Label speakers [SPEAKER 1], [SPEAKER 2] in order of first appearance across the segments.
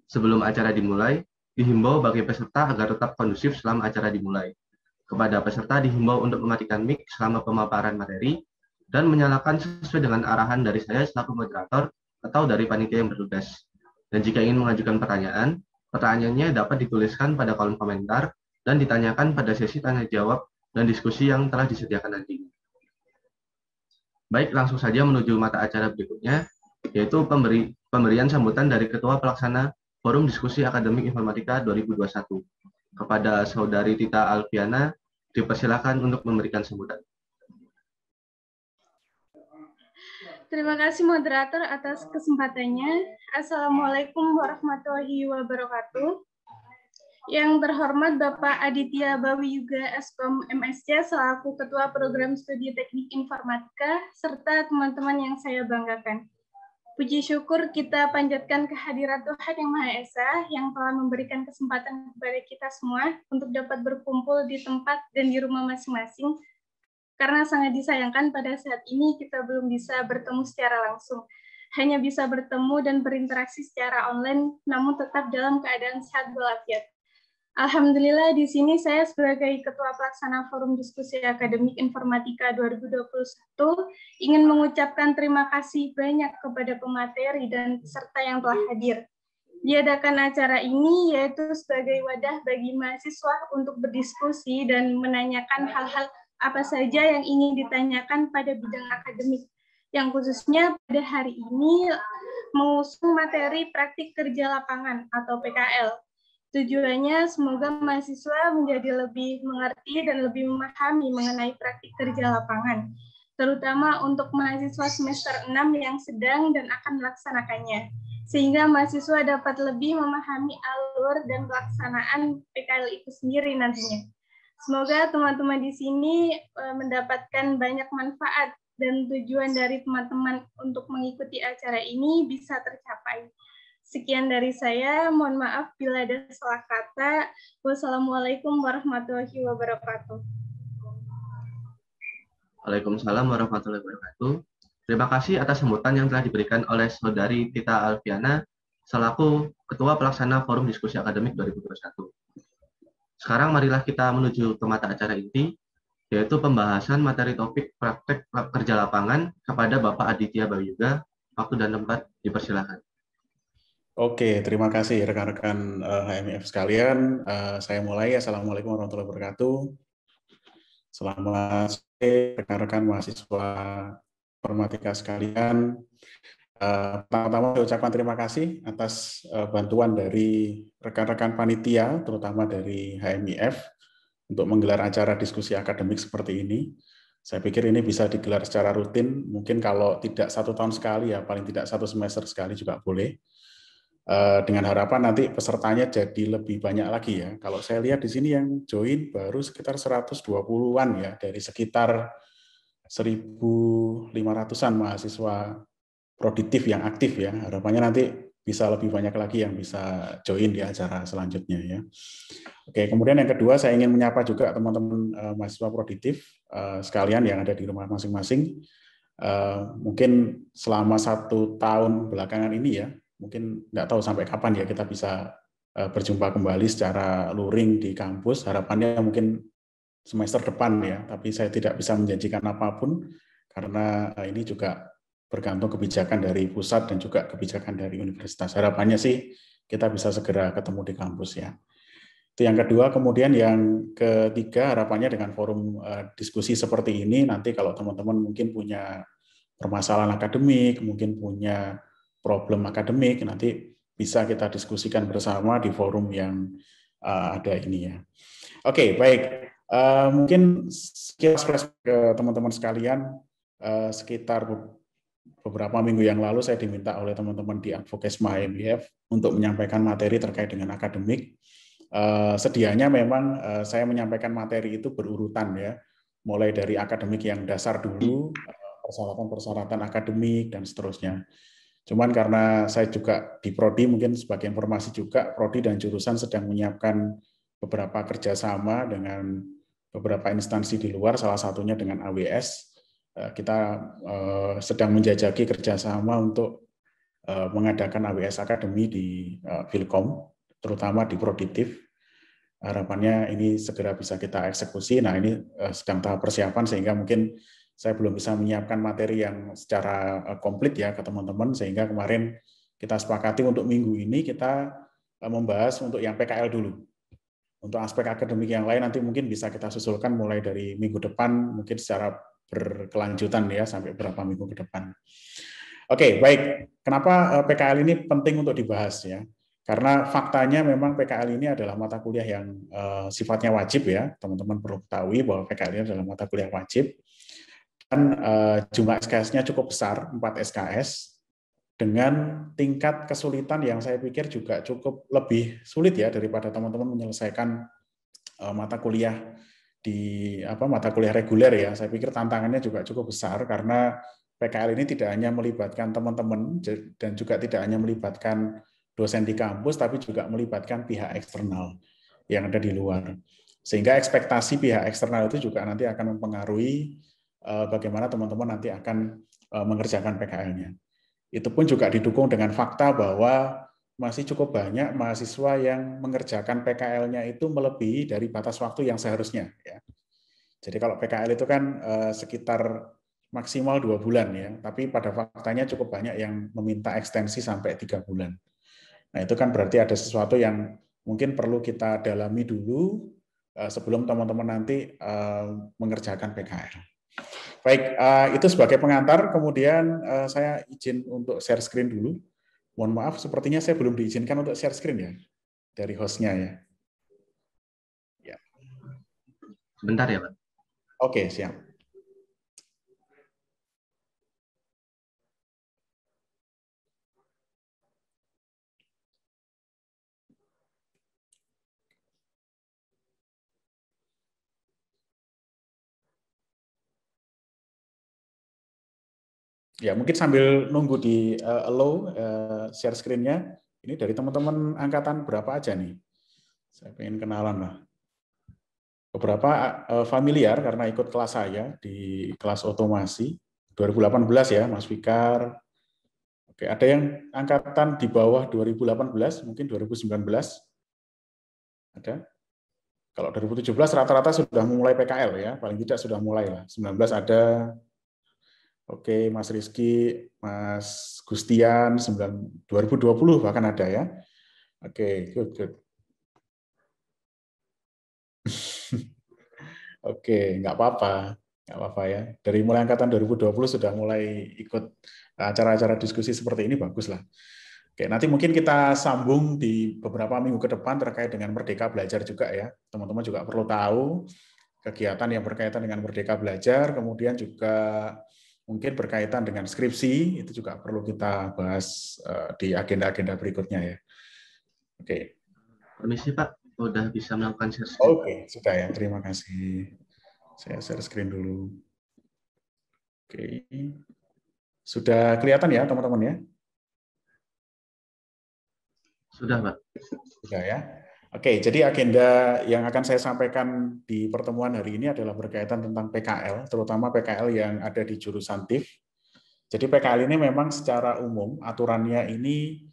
[SPEAKER 1] Sebelum acara dimulai, dihimbau bagi peserta agar tetap kondusif selama acara dimulai. Kepada peserta dihimbau untuk mematikan mic selama pemaparan materi dan menyalakan sesuai dengan arahan dari saya selaku moderator atau dari panitia yang bertugas. Dan jika ingin mengajukan pertanyaan, pertanyaannya dapat dituliskan pada kolom komentar dan ditanyakan pada sesi tanya jawab dan diskusi yang telah disediakan nanti. Baik, langsung saja menuju mata acara berikutnya, yaitu pemberian sambutan dari Ketua Pelaksana Forum Diskusi Akademik Informatika 2021. Kepada Saudari Tita Alfiana, dipersilakan untuk memberikan sambutan.
[SPEAKER 2] Terima kasih moderator atas kesempatannya. Assalamualaikum warahmatullahi wabarakatuh. Yang terhormat Bapak Aditya Bawiyuga Eskom MSc selaku Ketua Program Studi Teknik Informatika serta teman-teman yang saya banggakan. Puji syukur kita panjatkan kehadirat Tuhan Yang Maha Esa yang telah memberikan kesempatan kepada kita semua untuk dapat berkumpul di tempat dan di rumah masing-masing. Karena sangat disayangkan pada saat ini kita belum bisa bertemu secara langsung. Hanya bisa bertemu dan berinteraksi secara online, namun tetap dalam keadaan sehat walafiat. Alhamdulillah di sini saya sebagai Ketua Pelaksana Forum Diskusi Akademik Informatika 2021 ingin mengucapkan terima kasih banyak kepada pemateri dan peserta yang telah hadir. Diadakan acara ini yaitu sebagai wadah bagi mahasiswa untuk berdiskusi dan menanyakan hal-hal apa saja yang ingin ditanyakan pada bidang akademik, yang khususnya pada hari ini mengusung materi praktik kerja lapangan atau PKL. Tujuannya semoga mahasiswa menjadi lebih mengerti dan lebih memahami mengenai praktik kerja lapangan, terutama untuk mahasiswa semester 6 yang sedang dan akan melaksanakannya, sehingga mahasiswa dapat lebih memahami alur dan pelaksanaan PKL itu sendiri nantinya. Semoga teman-teman di sini mendapatkan banyak manfaat dan tujuan dari teman-teman untuk mengikuti acara ini bisa tercapai. Sekian dari saya, mohon maaf bila ada salah kata. Wassalamualaikum warahmatullahi wabarakatuh.
[SPEAKER 1] Waalaikumsalam warahmatullahi wabarakatuh. Terima kasih atas sambutan yang telah diberikan oleh Saudari Tita Alfiana selaku Ketua Pelaksana Forum Diskusi Akademik 2021. Sekarang marilah kita menuju ke mata acara inti, yaitu pembahasan materi topik praktek kerja lapangan kepada Bapak Aditya Bawiyuga. Waktu dan tempat dipersilakan.
[SPEAKER 3] Oke, terima kasih rekan-rekan HMIF sekalian. Saya mulai. Assalamualaikum warahmatullahi wabarakatuh. Selamat sore rekan-rekan mahasiswa informatika sekalian. Pertama-tama saya ucapkan terima kasih atas bantuan dari rekan-rekan panitia, terutama dari HMIF, untuk menggelar acara diskusi akademik seperti ini. Saya pikir ini bisa digelar secara rutin, mungkin kalau tidak 1 tahun sekali, ya paling tidak 1 semester sekali juga boleh. Dengan harapan nanti pesertanya jadi lebih banyak lagi ya. Kalau saya lihat di sini yang join baru sekitar 120-an ya, dari sekitar 1.500-an mahasiswa produktif yang aktif ya. Harapannya nanti bisa lebih banyak lagi yang bisa join di acara selanjutnya ya. Oke, kemudian yang kedua saya ingin menyapa juga teman-teman mahasiswa produktif sekalian yang ada di rumah masing-masing. Mungkin selama 1 tahun belakangan ini ya, mungkin nggak tahu sampai kapan ya kita bisa berjumpa kembali secara luring di kampus. Harapannya mungkin semester depan ya, tapi saya tidak bisa menjanjikan apapun karena ini juga bergantung kebijakan dari pusat dan juga kebijakan dari universitas. Harapannya sih kita bisa segera ketemu di kampus ya. Itu yang kedua. Kemudian yang ketiga, harapannya dengan forum diskusi seperti ini, nanti kalau teman-teman mungkin punya permasalahan akademik, mungkin punya problem akademik, nanti bisa kita diskusikan bersama di forum yang ada ini ya. Oke, baik. Mungkin sekilas ke teman-teman sekalian, sekitar beberapa minggu yang lalu saya diminta oleh teman-teman di Advokesma HMIF untuk menyampaikan materi terkait dengan akademik. Sedianya memang saya menyampaikan materi itu berurutan ya, mulai dari akademik yang dasar dulu, persyaratan-persyaratan akademik dan seterusnya. Cuman karena saya juga di Prodi, mungkin sebagai informasi juga, Prodi dan jurusan sedang menyiapkan beberapa kerjasama dengan beberapa instansi di luar, salah satunya dengan AWS. Kita sedang menjajaki kerjasama untuk mengadakan AWS Academy di Philcom, terutama di Proditif. Harapannya ini segera bisa kita eksekusi. Nah, ini sedang tahap persiapan sehingga mungkin saya belum bisa menyiapkan materi yang secara komplit ya ke teman-teman, sehingga kemarin kita sepakati untuk minggu ini kita membahas untuk yang PKL dulu. Untuk aspek akademik yang lain nanti mungkin bisa kita susulkan mulai dari minggu depan, mungkin secara berkelanjutan ya sampai beberapa minggu ke depan. Oke, baik. Kenapa PKL ini penting untuk dibahas ya? Karena faktanya memang PKL ini adalah mata kuliah yang sifatnya wajib ya. Teman-teman perlu ketahui bahwa PKL ini adalah mata kuliah wajib. Dan jumlah SKS-nya cukup besar, 4 SKS, dengan tingkat kesulitan yang saya pikir juga cukup lebih sulit ya daripada teman-teman menyelesaikan mata kuliah di mata kuliah reguler ya. Saya pikir tantangannya juga cukup besar karena PKL ini tidak hanya melibatkan teman-teman dan juga tidak hanya melibatkan dosen di kampus, tapi juga melibatkan pihak eksternal yang ada di luar. Sehingga ekspektasi pihak eksternal itu juga nanti akan mempengaruhi bagaimana teman-teman nanti akan mengerjakan PKL-nya. Itu pun juga didukung dengan fakta bahwa masih cukup banyak mahasiswa yang mengerjakan PKL-nya itu melebihi dari batas waktu yang seharusnya. Ya. Jadi kalau PKL itu kan sekitar maksimal 2 bulan ya, tapi pada faktanya cukup banyak yang meminta ekstensi sampai 3 bulan. Nah itu kan berarti ada sesuatu yang mungkin perlu kita dalami dulu sebelum teman-teman nanti mengerjakan PKL. Baik, itu sebagai pengantar, kemudian saya izin untuk share screen dulu. Mohon maaf, sepertinya saya belum diizinkan untuk share screen ya, dari hostnya ya. Ya.
[SPEAKER 1] Sebentar ya, Pak.
[SPEAKER 3] Oke, siap. Ya, mungkin sambil nunggu di allow share screen-nya, ini dari teman-teman angkatan berapa aja nih? Saya pengen kenalan lah. Beberapa familiar karena ikut kelas saya di kelas otomasi 2018 ya, Mas Fikar. Oke, ada yang angkatan di bawah 2018, mungkin 2019? Ada? Kalau 2017 rata-rata sudah mulai PKL ya, paling tidak sudah mulai lah. 19 ada. Oke, Mas Rizky, Mas Gustian, 2020 bahkan ada ya. Oke, good. Oke, nggak apa-apa ya. Dari mulai angkatan 2020 sudah mulai ikut acara-acara diskusi seperti ini, bagus lah. Oke, nanti mungkin kita sambung di beberapa minggu ke depan terkait dengan Merdeka Belajar juga ya. Teman-teman juga perlu tahu kegiatan yang berkaitan dengan Merdeka Belajar, kemudian juga mungkin berkaitan dengan skripsi, itu juga perlu kita bahas di agenda-agenda berikutnya ya. Oke.
[SPEAKER 1] Permisi Pak, udah bisa melakukan share screen.
[SPEAKER 3] Oke, sudah ya, terima kasih. Saya share screen dulu. Oke. Sudah kelihatan ya teman-teman ya?
[SPEAKER 1] Sudah Pak.
[SPEAKER 3] Sudah ya. Oke, jadi agenda yang akan saya sampaikan di pertemuan hari ini adalah berkaitan tentang PKL, terutama PKL yang ada di jurusan TIF. Jadi PKL ini memang secara umum aturannya ini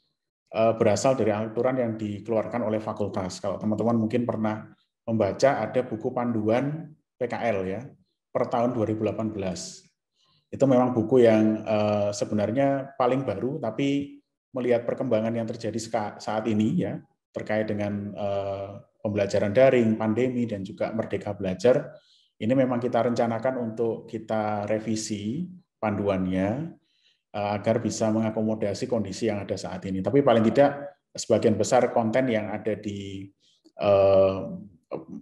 [SPEAKER 3] berasal dari aturan yang dikeluarkan oleh fakultas. Kalau teman-teman mungkin pernah membaca ada buku panduan PKL ya per tahun 2018. Itu memang buku yang sebenarnya paling baru, tapi melihat perkembangan yang terjadi saat ini ya terkait dengan pembelajaran daring, pandemi, dan juga Merdeka Belajar, ini memang kita rencanakan untuk kita revisi panduannya agar bisa mengakomodasi kondisi yang ada saat ini. Tapi paling tidak sebagian besar konten yang ada di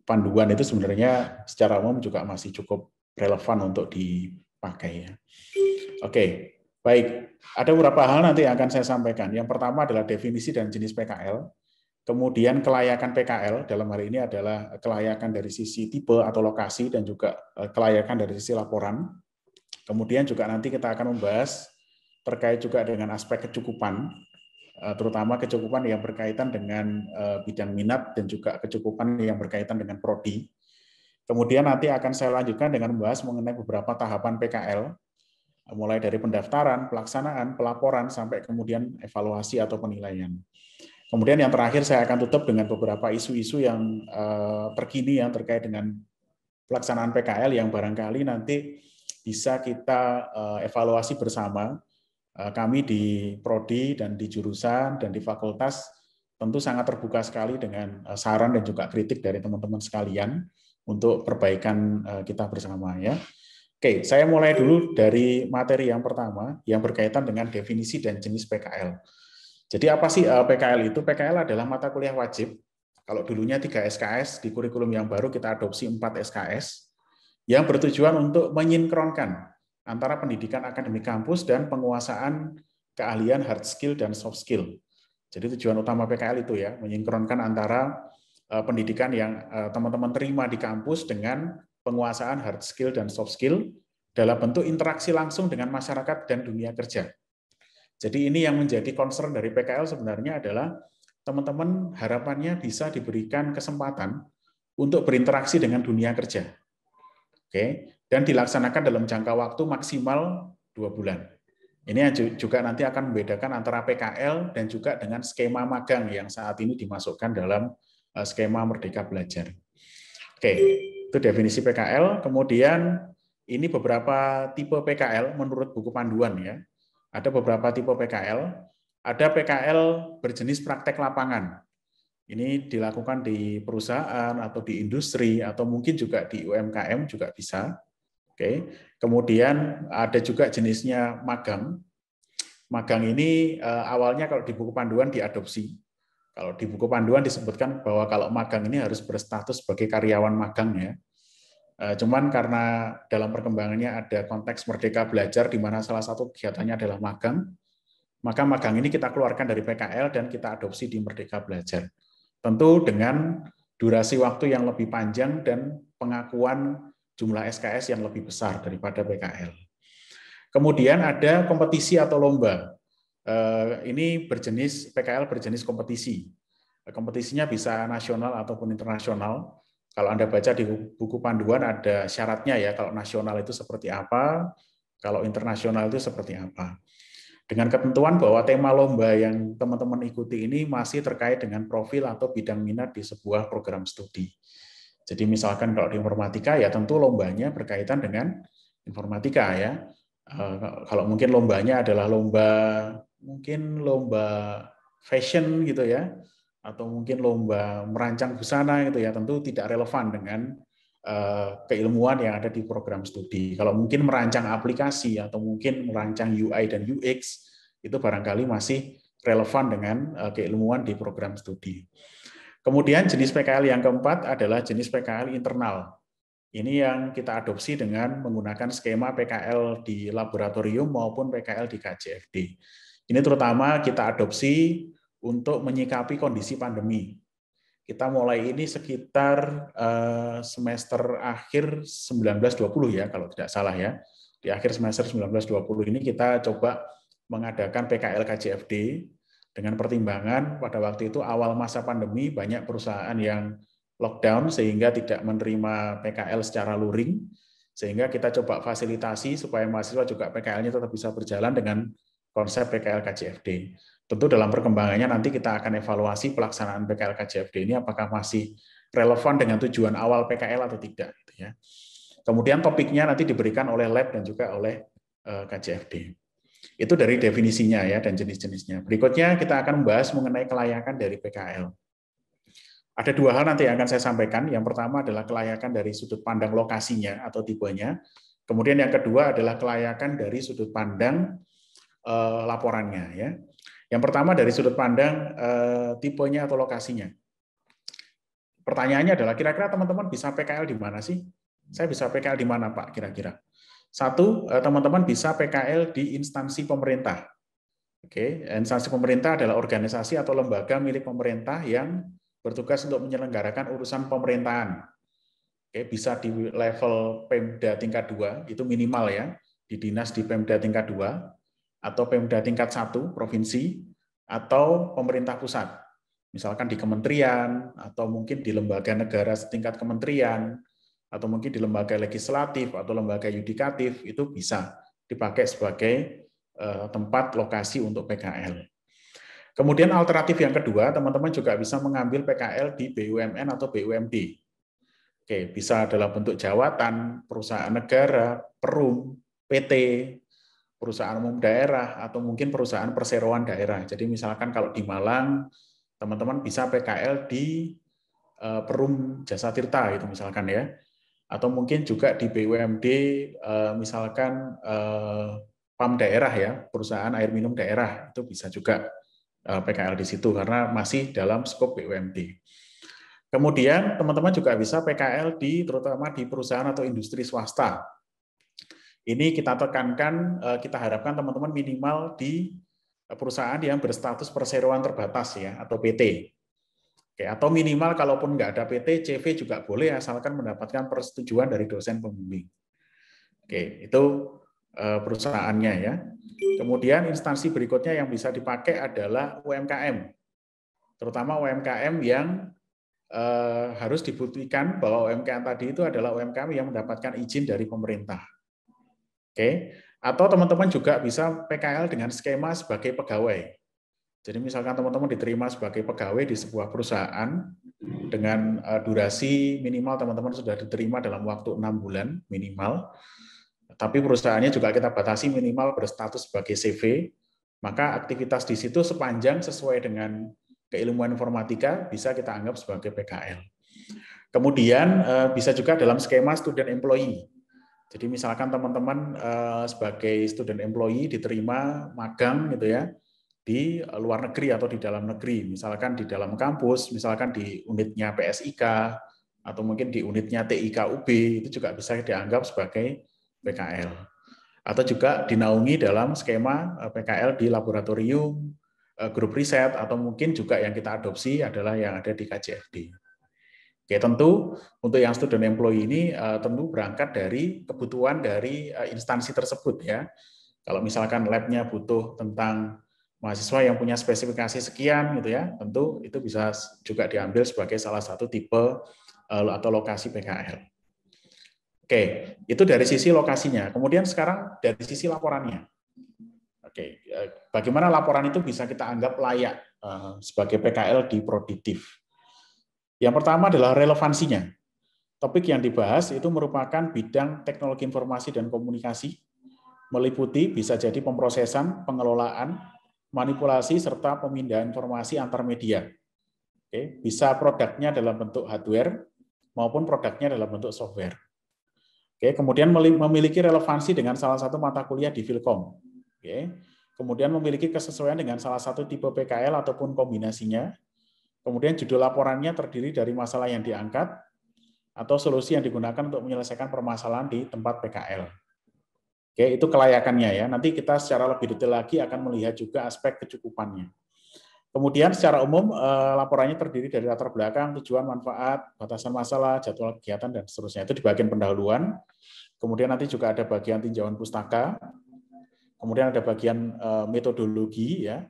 [SPEAKER 3] panduan itu sebenarnya secara umum juga masih cukup relevan untuk dipakai. Oke, baik. Ada beberapa hal nanti yang akan saya sampaikan. Yang pertama adalah definisi dan jenis PKL. Kemudian kelayakan PKL, dalam hal ini adalah kelayakan dari sisi tipe atau lokasi dan juga kelayakan dari sisi laporan. Kemudian juga nanti kita akan membahas terkait juga dengan aspek kecukupan, terutama kecukupan yang berkaitan dengan bidang minat dan juga kecukupan yang berkaitan dengan prodi. Kemudian nanti akan saya lanjutkan dengan membahas mengenai beberapa tahapan PKL, mulai dari pendaftaran, pelaksanaan, pelaporan, sampai kemudian evaluasi atau penilaian. Kemudian yang terakhir saya akan tutup dengan beberapa isu-isu yang terkini yang terkait dengan pelaksanaan PKL yang barangkali nanti bisa kita evaluasi bersama. Kami di Prodi dan di jurusan dan di fakultas tentu sangat terbuka sekali dengan saran dan juga kritik dari teman-teman sekalian untuk perbaikan kita bersama ya. Oke, saya mulai dulu dari materi yang pertama yang berkaitan dengan definisi dan jenis PKL. Jadi apa sih PKL itu? PKL adalah mata kuliah wajib. Kalau dulunya 3 SKS, di kurikulum yang baru kita adopsi 4 SKS yang bertujuan untuk menyinkronkan antara pendidikan akademik kampus dan penguasaan keahlian hard skill dan soft skill. Jadi tujuan utama PKL itu ya, menyinkronkan antara pendidikan yang teman-teman terima di kampus dengan penguasaan hard skill dan soft skill dalam bentuk interaksi langsung dengan masyarakat dan dunia kerja. Jadi ini yang menjadi concern dari PKL sebenarnya adalah teman-teman harapannya bisa diberikan kesempatan untuk berinteraksi dengan dunia kerja. Oke, dan dilaksanakan dalam jangka waktu maksimal 2 bulan. Ini juga nanti akan membedakan antara PKL dan juga dengan skema magang yang saat ini dimasukkan dalam skema Merdeka Belajar. Oke, itu definisi PKL. Kemudian ini beberapa tipe PKL menurut buku panduan ya. Ada beberapa tipe PKL. Ada PKL berjenis praktek lapangan. Ini dilakukan di perusahaan atau di industri atau mungkin juga di UMKM juga bisa. Oke. Kemudian ada juga jenisnya magang. Magang ini awalnya kalau di buku panduan diadopsi. Kalau di buku panduan disebutkan bahwa kalau magang ini harus berstatus sebagai karyawan magang ya. Cuman karena dalam perkembangannya ada konteks Merdeka Belajar di mana salah satu kegiatannya adalah magang, maka magang ini kita keluarkan dari PKL dan kita adopsi di Merdeka Belajar. Tentu dengan durasi waktu yang lebih panjang dan pengakuan jumlah SKS yang lebih besar daripada PKL. Kemudian ada kompetisi atau lomba. Ini berjenis PKL berjenis kompetisi. Kompetisinya bisa nasional ataupun internasional. Kalau Anda baca di buku panduan ada syaratnya ya, kalau nasional itu seperti apa, kalau internasional itu seperti apa. Dengan ketentuan bahwa tema lomba yang teman-teman ikuti ini masih terkait dengan profil atau bidang minat di sebuah program studi. Jadi misalkan kalau di informatika ya tentu lombanya berkaitan dengan informatika ya. Kalau mungkin lombanya adalah lomba fashion gitu ya, atau mungkin lomba merancang busana gitu ya, tentu tidak relevan dengan keilmuan yang ada di program studi. Kalau mungkin merancang aplikasi atau mungkin merancang UI dan UX, itu barangkali masih relevan dengan keilmuan di program studi. Kemudian jenis PKL yang keempat adalah jenis PKL internal. Ini yang kita adopsi dengan menggunakan skema PKL di laboratorium maupun PKL di KJFD. Ini terutama kita adopsi untuk menyikapi kondisi pandemi. Kita mulai ini sekitar semester akhir 1920 ya, kalau tidak salah ya. Di akhir semester 1920 ini kita coba mengadakan PKL KJFD dengan pertimbangan pada waktu itu awal masa pandemi banyak perusahaan yang lockdown sehingga tidak menerima PKL secara luring, sehingga kita coba fasilitasi supaya mahasiswa juga PKL-nya tetap bisa berjalan dengan konsep PKL KJFD. Tentu dalam perkembangannya nanti kita akan evaluasi pelaksanaan PKL KJFD ini apakah masih relevan dengan tujuan awal PKL atau tidak. Ya. Kemudian topiknya nanti diberikan oleh lab dan juga oleh KJFD. Itu dari definisinya ya dan jenis-jenisnya. Berikutnya kita akan membahas mengenai kelayakan dari PKL. Ada dua hal nanti yang akan saya sampaikan. Yang pertama adalah kelayakan dari sudut pandang lokasinya atau tipenya. Kemudian yang kedua adalah kelayakan dari sudut pandang laporannya. Ya. Yang pertama dari sudut pandang tipenya atau lokasinya. Pertanyaannya adalah kira-kira teman-teman bisa PKL di mana sih? Saya bisa PKL di mana Pak kira-kira? Satu, teman-teman bisa PKL di instansi pemerintah. Oke, instansi pemerintah adalah organisasi atau lembaga milik pemerintah yang bertugas untuk menyelenggarakan urusan pemerintahan. Oke, bisa di level Pemda tingkat 2, itu minimal ya, di dinas di Pemda tingkat 2, atau Pemda tingkat 1, provinsi, atau pemerintah pusat. Misalkan di kementerian, atau mungkin di lembaga negara setingkat kementerian, atau mungkin di lembaga legislatif, atau lembaga yudikatif, itu bisa dipakai sebagai tempat lokasi untuk PKL. Kemudian alternatif yang kedua, teman-teman juga bisa mengambil PKL di BUMN atau BUMD. Oke, bisa dalam bentuk jawatan, perusahaan negara, perum, PT, perusahaan umum daerah, atau mungkin perusahaan perseroan daerah. Jadi misalkan kalau di Malang, teman-teman bisa PKL di Perum Jasa Tirta, itu misalkan ya. Atau mungkin juga di BUMD, misalkan PAM daerah ya, perusahaan air minum daerah, itu bisa juga PKL di situ, karena masih dalam skop BUMD. Kemudian teman-teman juga bisa PKL terutama di perusahaan atau industri swasta. Ini kita tekankan, kita harapkan teman-teman minimal di perusahaan yang berstatus perseroan terbatas ya, atau PT. Oke, atau minimal kalaupun nggak ada PT, CV juga boleh asalkan mendapatkan persetujuan dari dosen pembimbing. Oke, itu perusahaannya ya. Kemudian instansi berikutnya yang bisa dipakai adalah UMKM. Terutama UMKM yang harus dibuktikan bahwa UMKM tadi itu adalah UMKM yang mendapatkan izin dari pemerintah. Oke, atau teman-teman juga bisa PKL dengan skema sebagai pegawai. Jadi misalkan teman-teman diterima sebagai pegawai di sebuah perusahaan dengan durasi minimal teman-teman sudah diterima dalam waktu 6 bulan minimal, tapi perusahaannya juga kita batasi minimal berstatus sebagai CV, maka aktivitas di situ sepanjang sesuai dengan keilmuan informatika bisa kita anggap sebagai PKL. Kemudian bisa juga dalam skema student employee. Jadi misalkan teman-teman sebagai student employee diterima magang gitu ya di luar negeri atau di dalam negeri, misalkan di dalam kampus, misalkan di unitnya PSIK atau mungkin di unitnya TIK UB, itu juga bisa dianggap sebagai PKL. Atau juga dinaungi dalam skema PKL di laboratorium, grup riset, atau mungkin juga yang kita adopsi adalah yang ada di KJFD. Oke, tentu untuk yang student employee ini tentu berangkat dari kebutuhan dari instansi tersebut ya. Kalau misalkan lab-nya butuh tentang mahasiswa yang punya spesifikasi sekian gitu ya, tentu itu bisa juga diambil sebagai salah satu tipe atau lokasi PKL. Oke, itu dari sisi lokasinya. Kemudian sekarang dari sisi laporannya. Oke, bagaimana laporan itu bisa kita anggap layak sebagai PKL di Prodiktif? Yang pertama adalah relevansinya. Topik yang dibahas itu merupakan bidang teknologi informasi dan komunikasi, meliputi bisa jadi pemrosesan, pengelolaan, manipulasi, serta pemindahan informasi antar media. Oke, bisa produknya dalam bentuk hardware maupun produknya dalam bentuk software. Oke, kemudian memiliki relevansi dengan salah satu mata kuliah di Filkom. Oke, kemudian memiliki kesesuaian dengan salah satu tipe PKL ataupun kombinasinya. Kemudian judul laporannya terdiri dari masalah yang diangkat atau solusi yang digunakan untuk menyelesaikan permasalahan di tempat PKL. Oke, itu kelayakannya ya. Nanti kita secara lebih detail lagi akan melihat juga aspek kecukupannya. Kemudian secara umum laporannya terdiri dari latar belakang, tujuan, manfaat, batasan masalah, jadwal kegiatan, dan seterusnya. Itu di bagian pendahuluan. Kemudian nanti juga ada bagian tinjauan pustaka. Kemudian ada bagian metodologi. Ya.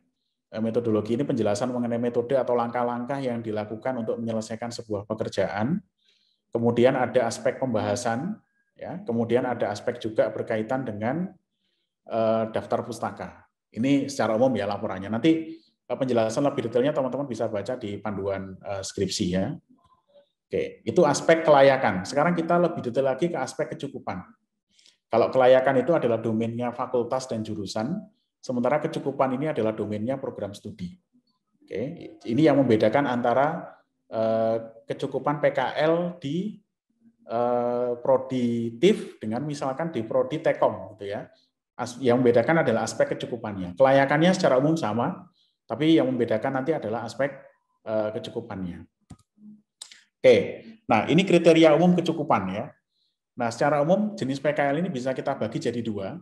[SPEAKER 3] Metodologi ini penjelasan mengenai metode atau langkah-langkah yang dilakukan untuk menyelesaikan sebuah pekerjaan. Kemudian ada aspek pembahasan. Ya. Kemudian ada aspek juga berkaitan dengan daftar pustaka. Ini secara umum ya laporannya. Nanti penjelasan lebih detailnya teman-teman bisa baca di panduan skripsi ya. Oke, itu aspek kelayakan. Sekarang kita lebih detail lagi ke aspek kecukupan. Kalau kelayakan itu adalah domainnya fakultas dan jurusan, sementara kecukupan ini adalah domainnya program studi. Oke, ini yang membedakan antara kecukupan PKL di Prodiktif dengan misalkan di Prodi Tekom gitu ya. Yang membedakan adalah aspek kecukupannya. Kelayakannya secara umum sama, tapi yang membedakan nanti adalah aspek kecukupannya. Oke, nah ini kriteria umum kecukupan ya. Nah secara umum jenis PKL ini bisa kita bagi jadi dua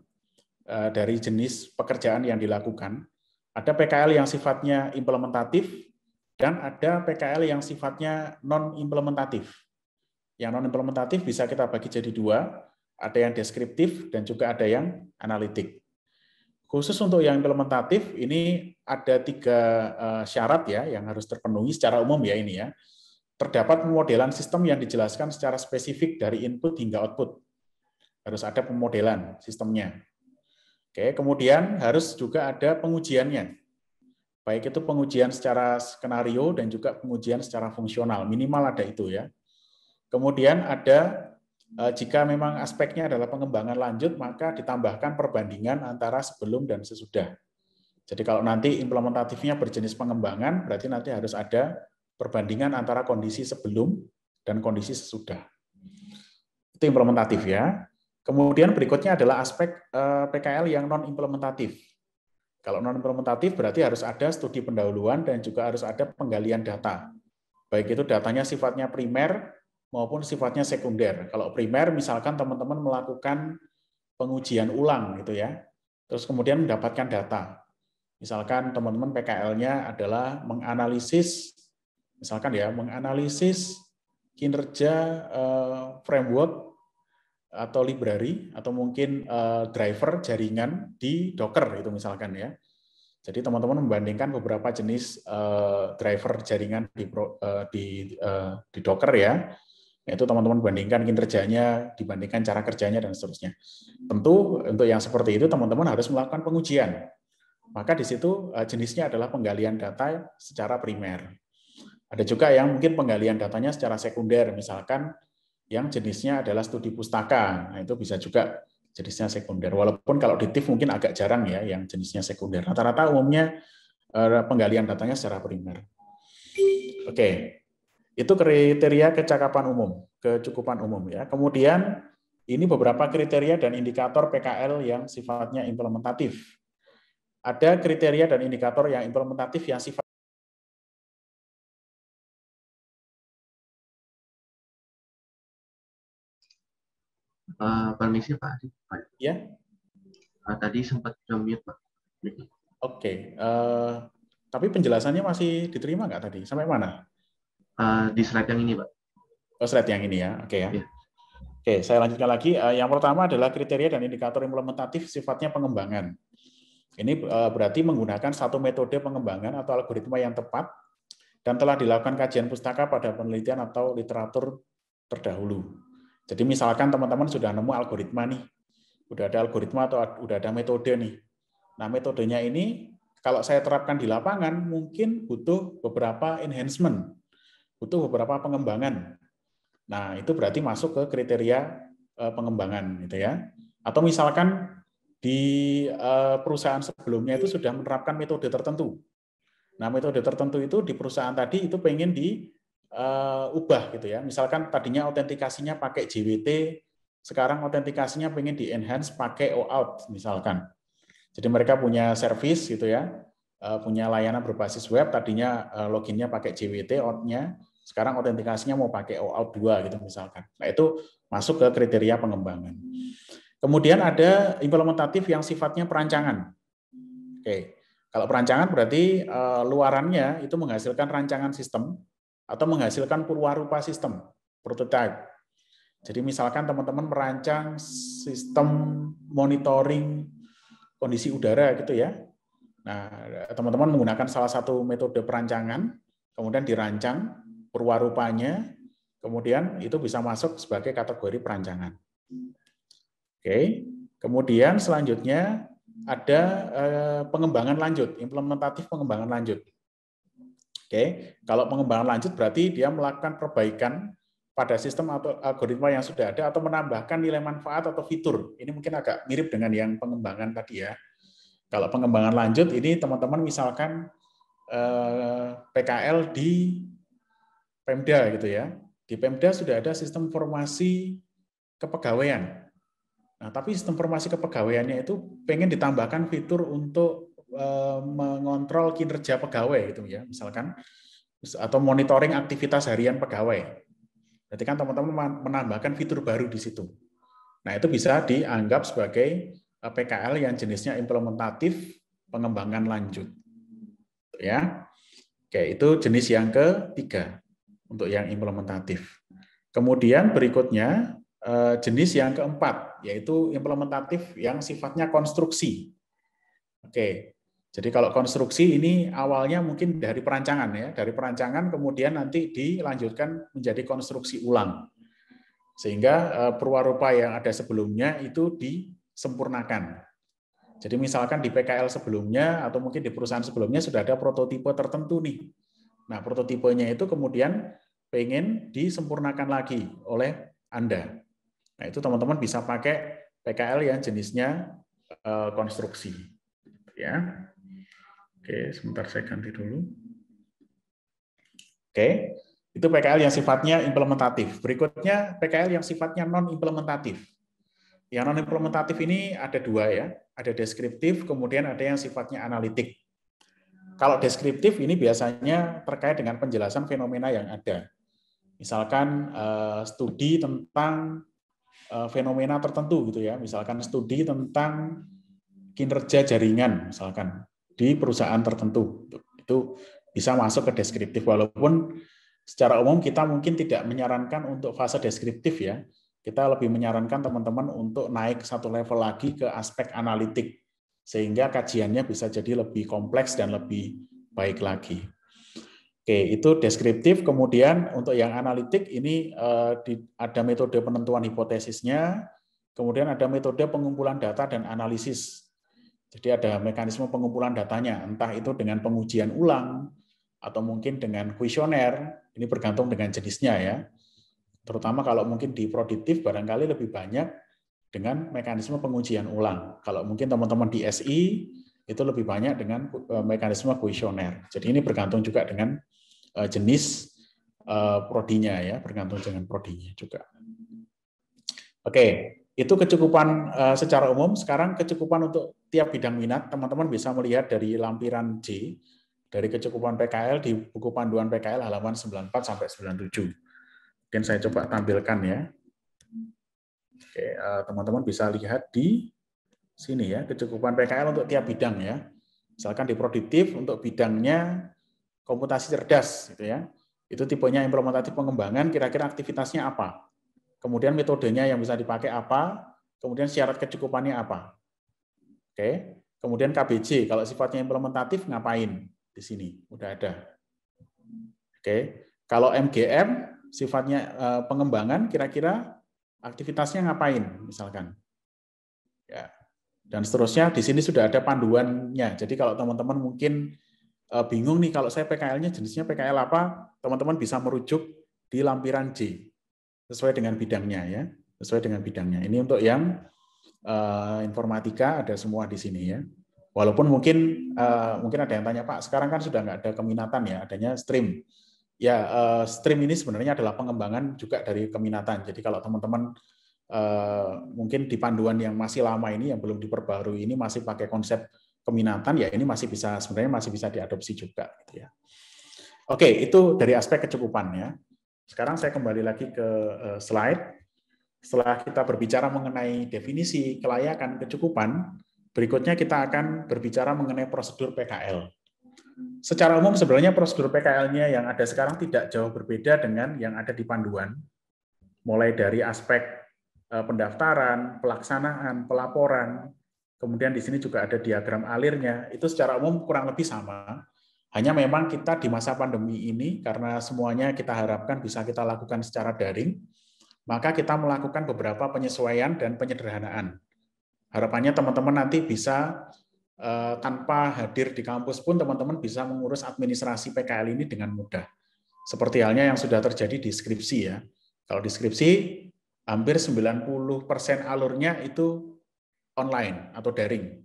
[SPEAKER 3] dari jenis pekerjaan yang dilakukan. Ada PKL yang sifatnya implementatif dan ada PKL yang sifatnya non-implementatif. Yang non-implementatif bisa kita bagi jadi dua, ada yang deskriptif dan juga ada yang analitik. Khusus untuk yang implementatif, ini ada 3 syarat ya yang harus terpenuhi secara umum ya ini ya. Terdapat pemodelan sistem yang dijelaskan secara spesifik dari input hingga output. Harus ada pemodelan sistemnya. Oke, kemudian harus juga ada pengujiannya. Baik itu pengujian secara skenario dan juga pengujian secara fungsional. Minimal ada itu ya. Kemudian ada jika memang aspeknya adalah pengembangan lanjut, maka ditambahkan perbandingan antara sebelum dan sesudah. Jadi kalau nanti implementatifnya berjenis pengembangan, berarti nanti harus ada perbandingan antara kondisi sebelum dan kondisi sesudah. Itu implementatif ya. Kemudian berikutnya adalah aspek PKL yang non-implementatif. Kalau non-implementatif berarti harus ada studi pendahuluan dan juga harus ada penggalian data. Baik itu datanya sifatnya primer maupun sifatnya sekunder. Kalau primer misalkan teman-teman melakukan pengujian ulang gitu ya. Terus kemudian mendapatkan data. Misalkan teman-teman PKL-nya adalah menganalisis kinerja framework atau library atau mungkin driver jaringan di Docker itu misalkan ya. Jadi teman-teman membandingkan beberapa jenis driver jaringan di Docker ya. Yaitu teman-teman bandingkan kinerjanya, dibandingkan cara kerjanya dan seterusnya. Tentu untuk yang seperti itu teman-teman harus melakukan pengujian. Maka di situ jenisnya adalah penggalian data secara primer. Ada juga yang mungkin penggalian datanya secara sekunder, misalkan yang jenisnya adalah studi pustaka. Nah, itu bisa juga jenisnya sekunder. Walaupun kalau di TIF mungkin agak jarang ya yang jenisnya sekunder. Rata-rata umumnya penggalian datanya secara primer. Oke. Itu kriteria kecukupan umum ya. Kemudian ini beberapa kriteria dan indikator PKL yang sifatnya implementatif. Ada kriteria dan indikator yang implementatif yang sifat
[SPEAKER 1] Permisi Pak Adi.
[SPEAKER 3] ya.
[SPEAKER 1] Tadi sempat mute Pak.
[SPEAKER 3] Oke. Tapi penjelasannya masih diterima nggak tadi? Sampai mana?
[SPEAKER 1] Di slide yang ini Pak.
[SPEAKER 3] Oh, slide yang ini ya. Oke ya.
[SPEAKER 1] Ya.
[SPEAKER 3] Oke, saya lanjutkan lagi. Yang pertama adalah kriteria dan indikator implementatif sifatnya pengembangan. Ini berarti menggunakan satu metode pengembangan atau algoritma yang tepat dan telah dilakukan kajian pustaka pada penelitian atau literatur terdahulu. Jadi misalkan teman-teman sudah nemu algoritma nih, udah ada algoritma atau udah ada metode nih. Nah, metodenya ini kalau saya terapkan di lapangan mungkin butuh beberapa enhancement, butuh beberapa pengembangan. Nah, itu berarti masuk ke kriteria pengembangan gitu ya. Atau misalkan di perusahaan sebelumnya itu sudah menerapkan metode tertentu. Nah, metode tertentu itu di perusahaan tadi itu pengen diubah gitu ya. Misalkan tadinya autentikasinya pakai JWT, sekarang autentikasinya pengen di-enhance pakai OAuth misalkan. Jadi mereka punya service gitu ya, punya layanan berbasis web, tadinya loginnya pakai JWT, OAuth-nya, sekarang autentikasinya mau pakai OAuth 2 gitu misalkan. Nah, itu masuk ke kriteria pengembangan. Kemudian ada implementatif yang sifatnya perancangan. Oke, kalau perancangan berarti luarannya itu menghasilkan rancangan sistem atau menghasilkan purwarupa sistem, prototype. Jadi misalkan teman-teman merancang sistem monitoring kondisi udara gitu ya. Nah, teman-teman menggunakan salah satu metode perancangan, kemudian dirancang purwarupanya, kemudian itu bisa masuk sebagai kategori perancangan. Oke, kemudian selanjutnya ada pengembangan lanjut, implementatif pengembangan lanjut. Oke, kalau pengembangan lanjut berarti dia melakukan perbaikan pada sistem atau algoritma yang sudah ada atau menambahkan nilai manfaat atau fitur. Ini mungkin agak mirip dengan yang pengembangan tadi ya. Kalau pengembangan lanjut ini teman-teman misalkan PKL di Pemda gitu ya. Di Pemda sudah ada sistem informasi kepegawaian. Nah, tapi sistem informasi kepegawaiannya itu pengen ditambahkan fitur untuk mengontrol kinerja pegawai gitu ya, misalkan atau monitoring aktivitas harian pegawai. Berarti kan teman-teman menambahkan fitur baru di situ. Nah, itu bisa dianggap sebagai PKL yang jenisnya implementatif pengembangan lanjut. Ya. Oke, itu jenis yang ketiga untuk yang implementatif. Kemudian berikutnya jenis yang keempat, yaitu implementatif yang sifatnya konstruksi. Oke, jadi kalau konstruksi ini awalnya mungkin dari perancangan ya, dari perancangan kemudian nanti dilanjutkan menjadi konstruksi ulang, sehingga perwarupa yang ada sebelumnya itu disempurnakan. Jadi misalkan di PKL sebelumnya atau mungkin di perusahaan sebelumnya sudah ada prototipe tertentu nih. Nah, prototipenya itu kemudian pengen disempurnakan lagi oleh Anda. Nah, itu teman-teman bisa pakai PKL yang jenisnya konstruksi. Ya. Oke, sebentar saya ganti dulu. Oke, itu PKL yang sifatnya implementatif. Berikutnya PKL yang sifatnya non-implementatif. Yang non-implementatif ini ada dua ya, ada deskriptif, kemudian ada yang sifatnya analitik. Kalau deskriptif ini biasanya terkait dengan penjelasan fenomena yang ada. Misalkan studi tentang fenomena tertentu gitu ya, misalkan studi tentang kinerja jaringan misalkan di perusahaan tertentu. Itu bisa masuk ke deskriptif, walaupun secara umum kita mungkin tidak menyarankan untuk fase deskriptif ya. Kita lebih menyarankan teman-teman untuk naik satu level lagi ke aspek analitik, sehingga kajiannya bisa jadi lebih kompleks dan lebih baik lagi. Oke, itu deskriptif. Kemudian untuk yang analitik ini ada metode penentuan hipotesisnya, kemudian ada metode pengumpulan data dan analisis. Jadi ada mekanisme pengumpulan datanya, entah itu dengan pengujian ulang, atau mungkin dengan kuesioner, ini bergantung dengan jenisnya ya. Terutama kalau mungkin di prodiktif barangkali lebih banyak dengan mekanisme pengujian ulang. Kalau mungkin teman-teman di SI itu lebih banyak dengan mekanisme kuesioner. Jadi ini bergantung juga dengan jenis prodinya ya, bergantung dengan prodinya juga. Oke, itu kecukupan secara umum. Sekarang kecukupan untuk tiap bidang minat, teman-teman bisa melihat dari lampiran J, dari kecukupan PKL di buku panduan PKL halaman 94 sampai 97. Mungkin saya coba tampilkan ya. Oke, teman-teman bisa lihat di sini ya, kecukupan PKL untuk tiap bidang ya. Misalkan di produktif untuk bidangnya komputasi cerdas gitu ya. Itu tipenya implementatif pengembangan, kira-kira aktivitasnya apa? Kemudian metodenya yang bisa dipakai apa? Kemudian syarat kecukupannya apa? Oke. Kemudian KBJ kalau sifatnya implementatif ngapain? Di sini udah ada. Oke. Kalau MGM sifatnya pengembangan, kira-kira aktivitasnya ngapain misalkan. Ya. Dan seterusnya di sini sudah ada panduannya. Jadi kalau teman-teman mungkin bingung nih kalau saya PKL-nya jenisnya PKL apa, teman-teman bisa merujuk di lampiran J sesuai dengan bidangnya ya, sesuai dengan bidangnya. Ini untuk yang informatika ada semua di sini ya. Walaupun mungkin ada yang tanya, Pak, sekarang kan sudah nggak ada keminatan ya, adanya stream. Ya, stream ini sebenarnya adalah pengembangan juga dari keminatan. Jadi kalau teman-teman mungkin di panduan yang masih lama ini, yang belum diperbarui ini masih pakai konsep keminatan, ya ini masih bisa sebenarnya masih bisa diadopsi juga. Gitu ya. Oke, itu dari aspek kecukupan ya. Sekarang saya kembali lagi ke slide. Setelah kita berbicara mengenai definisi kelayakan kecukupan, berikutnya kita akan berbicara mengenai prosedur PKL. Secara umum sebenarnya prosedur PKL-nya yang ada sekarang tidak jauh berbeda dengan yang ada di panduan. Mulai dari aspek pendaftaran, pelaksanaan, pelaporan, kemudian di sini juga ada diagram alirnya, itu secara umum kurang lebih sama. Hanya memang kita di masa pandemi ini, karena semuanya kita harapkan bisa kita lakukan secara daring, maka kita melakukan beberapa penyesuaian dan penyederhanaan. Harapannya teman-teman nanti bisa tanpa hadir di kampus pun teman-teman bisa mengurus administrasi PKL ini dengan mudah. Seperti halnya yang sudah terjadi di skripsi ya. Kalau di skripsi, hampir 90% alurnya itu online atau daring.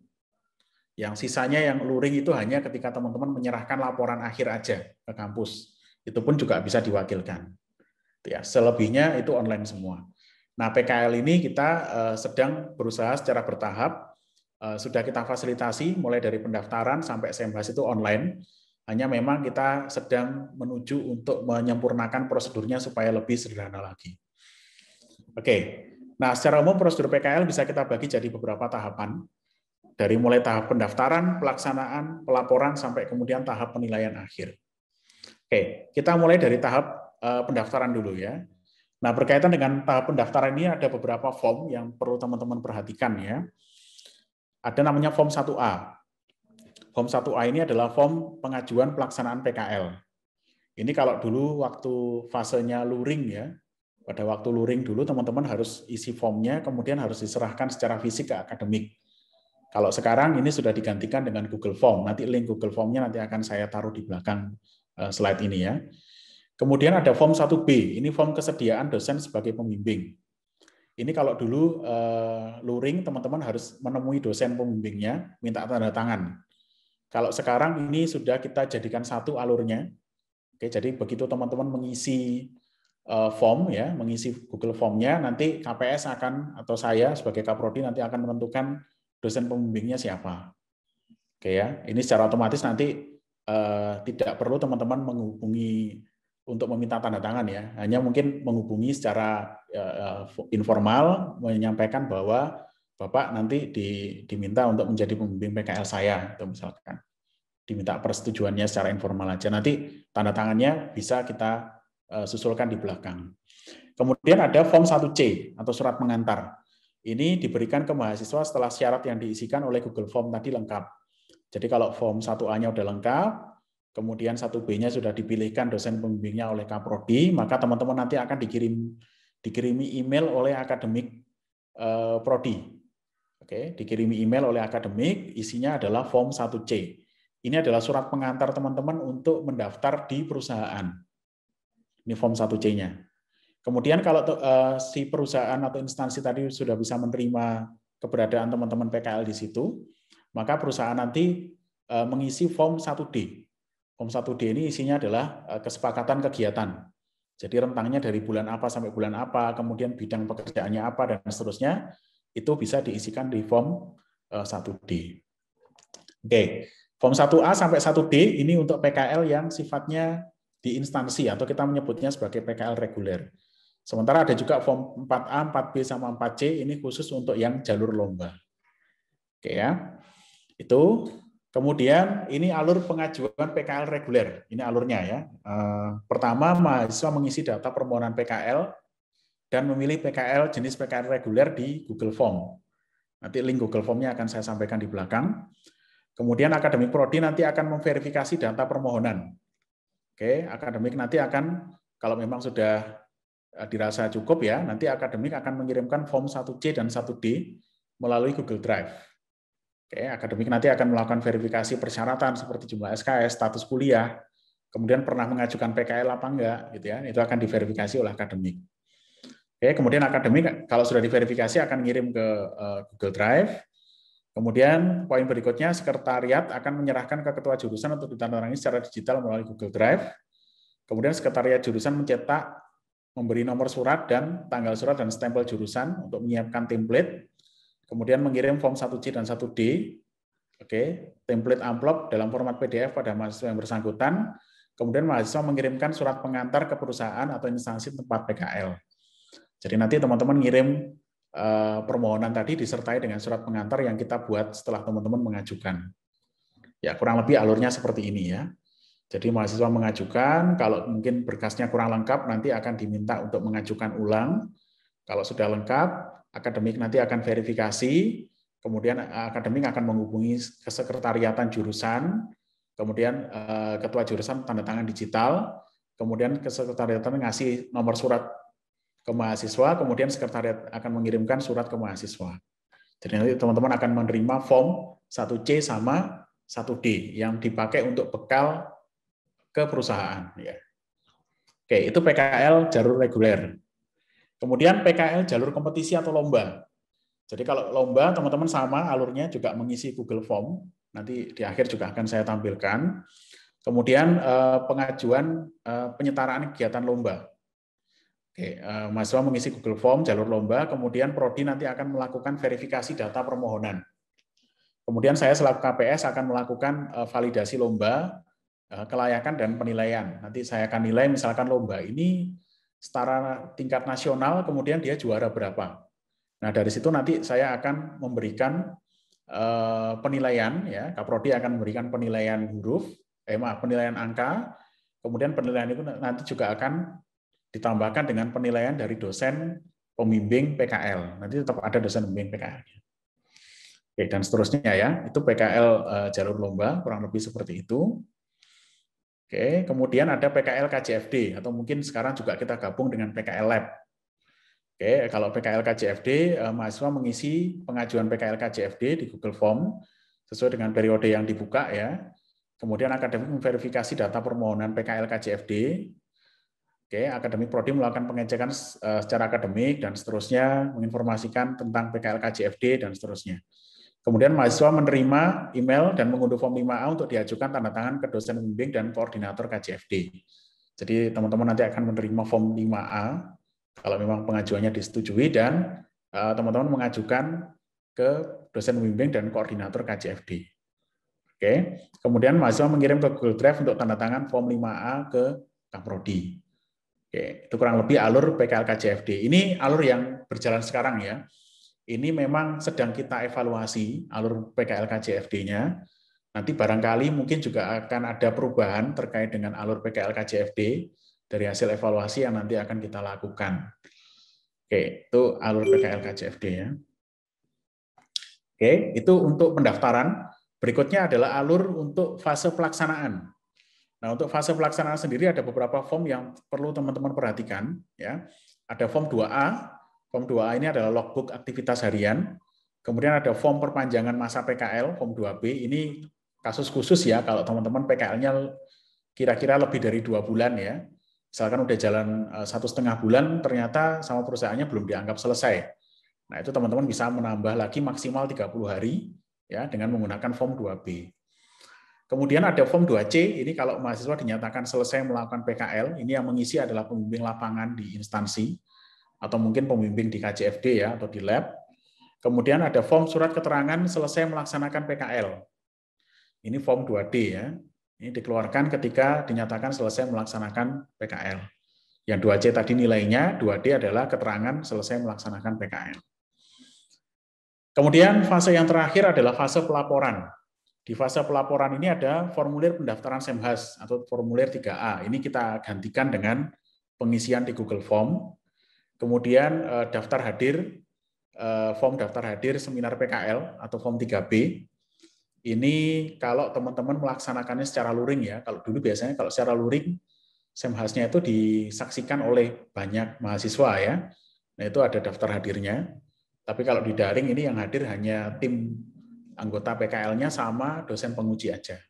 [SPEAKER 3] Yang sisanya yang luring itu hanya ketika teman-teman menyerahkan laporan akhir aja ke kampus. Itu pun juga bisa diwakilkan. Ya, selebihnya itu online semua. Nah, PKL ini kita sedang berusaha secara bertahap. Sudah kita fasilitasi mulai dari pendaftaran sampai SMBAS itu online. Hanya memang kita sedang menuju untuk menyempurnakan prosedurnya supaya lebih sederhana lagi. Oke, nah secara umum prosedur PKL bisa kita bagi jadi beberapa tahapan. Dari mulai tahap pendaftaran, pelaksanaan, pelaporan, sampai kemudian tahap penilaian akhir. Oke, kita mulai dari tahap pendaftaran dulu ya. Nah, berkaitan dengan tahap pendaftaran ini ada beberapa form yang perlu teman-teman perhatikan ya. Ada namanya form 1A. Form 1A ini adalah form pengajuan pelaksanaan PKL. Ini kalau dulu waktu fasenya luring ya, pada waktu luring dulu teman-teman harus isi formnya, kemudian harus diserahkan secara fisik ke akademik. Kalau sekarang ini sudah digantikan dengan Google Form. Nanti link Google Form-nya nanti akan saya taruh di belakang slide ini ya. Kemudian ada form 1B, ini form kesediaan dosen sebagai pembimbing. Ini kalau dulu luring, teman-teman harus menemui dosen pembimbingnya, minta tanda tangan. Kalau sekarang ini sudah kita jadikan satu alurnya. Oke, jadi begitu teman-teman mengisi form ya, mengisi Google Form-nya, nanti KPS akan atau saya sebagai Kaprodi nanti akan menentukan dosen pembimbingnya siapa. Oke ya, ini secara otomatis nanti tidak perlu teman-teman menghubungi untuk meminta tanda tangan ya, hanya mungkin menghubungi secara informal menyampaikan bahwa Bapak nanti diminta untuk menjadi pembimbing PKL saya, atau misalkan diminta persetujuannya secara informal aja. Nanti tanda tangannya bisa kita susulkan di belakang. Kemudian ada form 1C atau surat pengantar. Ini diberikan ke mahasiswa setelah syarat yang diisikan oleh Google Form tadi lengkap. Jadi kalau form 1A-nya udah lengkap, kemudian 1B-nya sudah dipilihkan dosen pembimbingnya oleh Kaprodi, maka teman-teman nanti akan dikirimi email oleh akademik Prodi. Oke, dikirimi email oleh akademik, isinya adalah form 1C. Ini adalah surat pengantar teman-teman untuk mendaftar di perusahaan. Ini form 1C-nya. Kemudian kalau si perusahaan atau instansi tadi sudah bisa menerima keberadaan teman-teman PKL di situ, maka perusahaan nanti mengisi form 1D. Form 1D ini isinya adalah kesepakatan kegiatan. Jadi rentangnya dari bulan apa sampai bulan apa, kemudian bidang pekerjaannya apa, dan seterusnya, itu bisa diisikan di form 1D. Oke, form 1A sampai 1D ini untuk PKL yang sifatnya di instansi, atau kita menyebutnya sebagai PKL reguler. Sementara ada juga form 4A, 4B, sama 4C, ini khusus untuk yang jalur lomba. Oke ya, itu. Kemudian ini alur pengajuan PKL reguler. Ini alurnya ya. Pertama, mahasiswa mengisi data permohonan PKL dan memilih PKL jenis PKL reguler di Google Form. Nanti link Google Form-nya akan saya sampaikan di belakang. Kemudian akademik prodi nanti akan memverifikasi data permohonan. Oke, akademik nanti akan, kalau memang sudah dirasa cukup ya, nanti akademik akan mengirimkan form 1C dan 1D melalui Google Drive. Oke, akademik nanti akan melakukan verifikasi persyaratan seperti jumlah SKS, status kuliah, kemudian pernah mengajukan PKL apa enggak, gitu ya. Itu akan diverifikasi oleh akademik. Oke, kemudian akademik kalau sudah diverifikasi akan ngirim ke Google Drive. Kemudian poin berikutnya, sekretariat akan menyerahkan ke ketua jurusan untuk ditandatangani secara digital melalui Google Drive. Kemudian sekretariat jurusan mencetak, memberi nomor surat dan tanggal surat dan stempel jurusan untuk menyiapkan template. Kemudian mengirim form 1C dan 1D, oke, template amplop dalam format PDF pada mahasiswa yang bersangkutan. Kemudian mahasiswa mengirimkan surat pengantar ke perusahaan atau instansi tempat PKL. Jadi nanti teman-teman ngirim permohonan tadi disertai dengan surat pengantar yang kita buat setelah teman-teman mengajukan. Ya, kurang lebih alurnya seperti ini ya. Jadi mahasiswa mengajukan, kalau mungkin berkasnya kurang lengkap, nanti akan diminta untuk mengajukan ulang. Kalau sudah lengkap, akademik nanti akan verifikasi, kemudian akademik akan menghubungi kesekretariatan jurusan, kemudian ketua jurusan tanda tangan digital, kemudian kesekretariatan ngasih nomor surat ke mahasiswa, kemudian sekretariat akan mengirimkan surat ke mahasiswa. Jadi nanti teman-teman akan menerima form 1C sama 1D yang dipakai untuk bekal ke perusahaan. Oke, itu PKL jalur reguler. Kemudian PKL jalur kompetisi atau lomba. Jadi kalau lomba teman-teman sama alurnya juga mengisi Google Form. Nanti di akhir juga akan saya tampilkan. Kemudian pengajuan penyetaraan kegiatan lomba. Oke, mahasiswa mengisi Google Form jalur lomba. Kemudian prodi nanti akan melakukan verifikasi data permohonan. Kemudian saya selaku KPS akan melakukan validasi lomba, kelayakan dan penilaian. Nanti saya akan nilai misalkan lomba ini setara tingkat nasional, kemudian dia juara berapa. Nah, dari situ nanti saya akan memberikan penilaian, ya, Kaprodi akan memberikan penilaian huruf, penilaian angka, kemudian penilaian itu nanti juga akan ditambahkan dengan penilaian dari dosen pembimbing PKL. Nanti tetap ada dosen pembimbing PKL. Oke, dan seterusnya ya, itu PKL jalur lomba, kurang lebih seperti itu. Oke, kemudian ada PKL KJFD, atau mungkin sekarang juga kita gabung dengan PKL Lab. Oke, kalau PKL KJFD, mahasiswa mengisi pengajuan PKL KJFD di Google Form sesuai dengan periode yang dibuka ya. Kemudian akademik memverifikasi data permohonan PKL KJFD. Oke, akademik prodi melakukan pengecekan secara akademik dan seterusnya, menginformasikan tentang PKL KJFD dan seterusnya. Kemudian mahasiswa menerima email dan mengunduh form 5A untuk diajukan tanda tangan ke dosen pembimbing dan koordinator KJFD. Jadi teman-teman nanti akan menerima form 5A kalau memang pengajuannya disetujui dan teman-teman mengajukan ke dosen pembimbing dan koordinator KJFD. Oke. Kemudian mahasiswa mengirim ke Google Drive untuk tanda tangan form 5A ke Kaprodi. Oke, itu kurang lebih alur PKL KJFD. Ini alur yang berjalan sekarang ya. Ini memang sedang kita evaluasi alur PKL KJFD-nya. Nanti barangkali mungkin juga akan ada perubahan terkait dengan alur PKL KJFD dari hasil evaluasi yang nanti akan kita lakukan. Oke, itu alur PKL KJFD ya. Oke, itu untuk pendaftaran. Berikutnya adalah alur untuk fase pelaksanaan. Nah, untuk fase pelaksanaan sendiri ada beberapa form yang perlu teman-teman perhatikan ya. Ada form 2A. Form 2A ini adalah logbook aktivitas harian. Kemudian ada form perpanjangan masa PKL, form 2B. Ini kasus khusus ya, kalau teman-teman PKL-nya kira-kira lebih dari 2 bulan ya. Misalkan udah jalan 1,5 bulan, ternyata sama perusahaannya belum dianggap selesai. Nah, itu teman-teman bisa menambah lagi maksimal 30 hari ya dengan menggunakan form 2B. Kemudian ada form 2C, ini kalau mahasiswa dinyatakan selesai melakukan PKL, ini yang mengisi adalah pembimbing lapangan di instansi, atau mungkin pembimbing di KJFD ya, atau di lab. Kemudian ada form surat keterangan selesai melaksanakan PKL. Ini form 2D ya. Ini dikeluarkan ketika dinyatakan selesai melaksanakan PKL. Yang 2C tadi nilainya, 2D adalah keterangan selesai melaksanakan PKL. Kemudian fase yang terakhir adalah fase pelaporan. Di fase pelaporan ini ada formulir pendaftaran Semhas atau formulir 3A. Ini kita gantikan dengan pengisian di Google Form. Kemudian daftar hadir, form daftar hadir seminar PKL atau form 3B. Ini kalau teman-teman melaksanakannya secara luring ya. Kalau dulu biasanya kalau secara luring, Semhasnya itu disaksikan oleh banyak mahasiswa ya. Nah itu ada daftar hadirnya. Tapi kalau di daring ini yang hadir hanya tim anggota PKL-nya sama dosen penguji aja.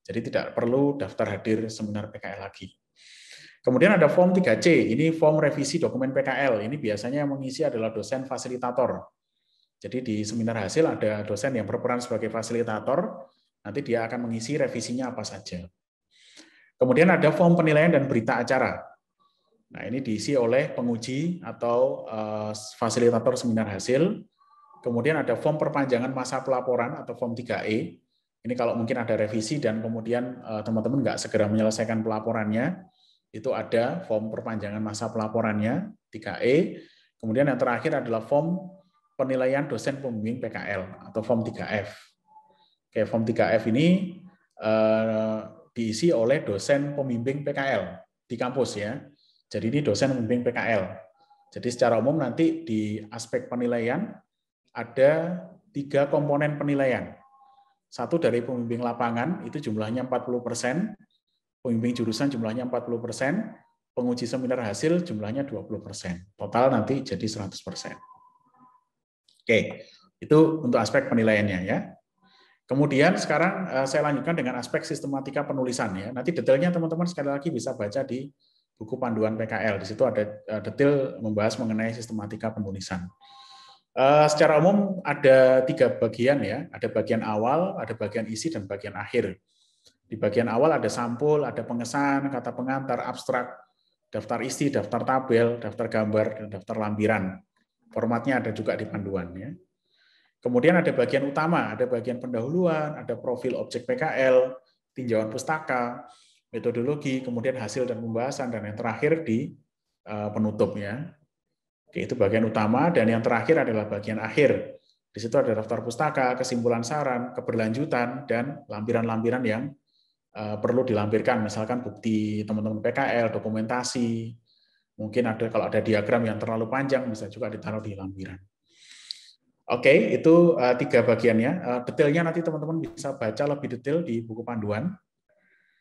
[SPEAKER 3] Jadi tidak perlu daftar hadir seminar PKL lagi. Kemudian ada form 3C, ini form revisi dokumen PKL. Ini biasanya yang mengisi adalah dosen fasilitator. Jadi di seminar hasil ada dosen yang berperan sebagai fasilitator, nanti dia akan mengisi revisinya apa saja. Kemudian ada form penilaian dan berita acara. Nah ini diisi oleh penguji atau fasilitator seminar hasil. Kemudian ada form perpanjangan masa pelaporan atau form 3E. Ini kalau mungkin ada revisi dan kemudian teman-teman nggak segera menyelesaikan pelaporannya, itu ada form perpanjangan masa pelaporannya, 3E. Kemudian yang terakhir adalah form penilaian dosen pembimbing PKL atau form 3F. Oke, form 3F ini diisi oleh dosen pembimbing PKL di kampus ya. Jadi ini dosen pembimbing PKL. Jadi secara umum nanti di aspek penilaian ada 3 komponen penilaian. Satu dari pembimbing lapangan, itu jumlahnya 40%, pembimbing jurusan jumlahnya 40%, penguji seminar hasil jumlahnya 20%. Total nanti jadi 100%. Oke, itu untuk aspek penilaiannya ya. Kemudian sekarang saya lanjutkan dengan aspek sistematika penulisan ya. Nanti detailnya teman-teman sekali lagi bisa baca di buku panduan PKL. Di situ ada detail membahas mengenai sistematika penulisan. Secara umum ada 3 bagian ya, ada bagian awal, ada bagian isi, dan bagian akhir. Di bagian awal ada sampul, ada pengesahan, kata pengantar, abstrak, daftar isi, daftar tabel, daftar gambar, dan daftar lampiran. Formatnya ada juga di panduan ya. Kemudian ada bagian utama, ada bagian pendahuluan, ada profil objek PKL, tinjauan pustaka, metodologi, kemudian hasil dan pembahasan, dan yang terakhir di penutup ya. Oke, itu bagian utama, dan yang terakhir adalah bagian akhir. Di situ ada daftar pustaka, kesimpulan saran, keberlanjutan, dan lampiran-lampiran yang perlu dilampirkan. Misalkan bukti teman-teman PKL, dokumentasi, mungkin ada kalau ada diagram yang terlalu panjang, bisa juga ditaruh di lampiran. Oke, itu 3 bagiannya. Detailnya nanti teman-teman bisa baca lebih detail di buku panduan.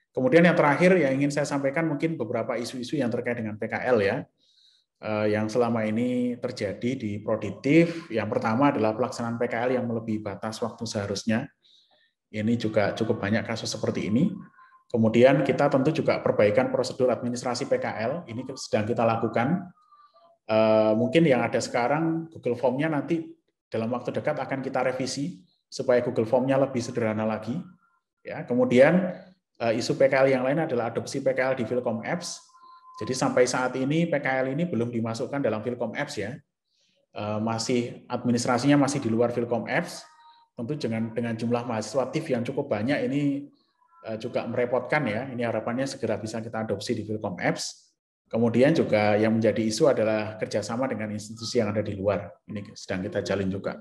[SPEAKER 3] Kemudian yang terakhir yang ingin saya sampaikan mungkin beberapa isu-isu yang terkait dengan PKL ya. yang selama ini terjadi di Prodiktif. Yang pertama adalah pelaksanaan PKL yang melebihi batas waktu seharusnya. Ini juga cukup banyak kasus seperti ini. Kemudian kita tentu juga perbaikan prosedur administrasi PKL, ini sedang kita lakukan. Mungkin yang ada sekarang Google Form-nya nanti dalam waktu dekat akan kita revisi supaya Google Form-nya lebih sederhana lagi. Ya, kemudian isu PKL yang lain adalah adopsi PKL di Philcom Apps. Jadi sampai saat ini PKL ini belum dimasukkan dalam Philcom Apps ya. Masih administrasinya masih di luar Philcom Apps. Tentu dengan jumlah mahasiswa TIF yang cukup banyak ini juga merepotkan ya. Ini harapannya segera bisa kita adopsi di Philcom Apps. Kemudian juga yang menjadi isu adalah kerjasama dengan institusi yang ada di luar. Ini sedang kita jalin juga.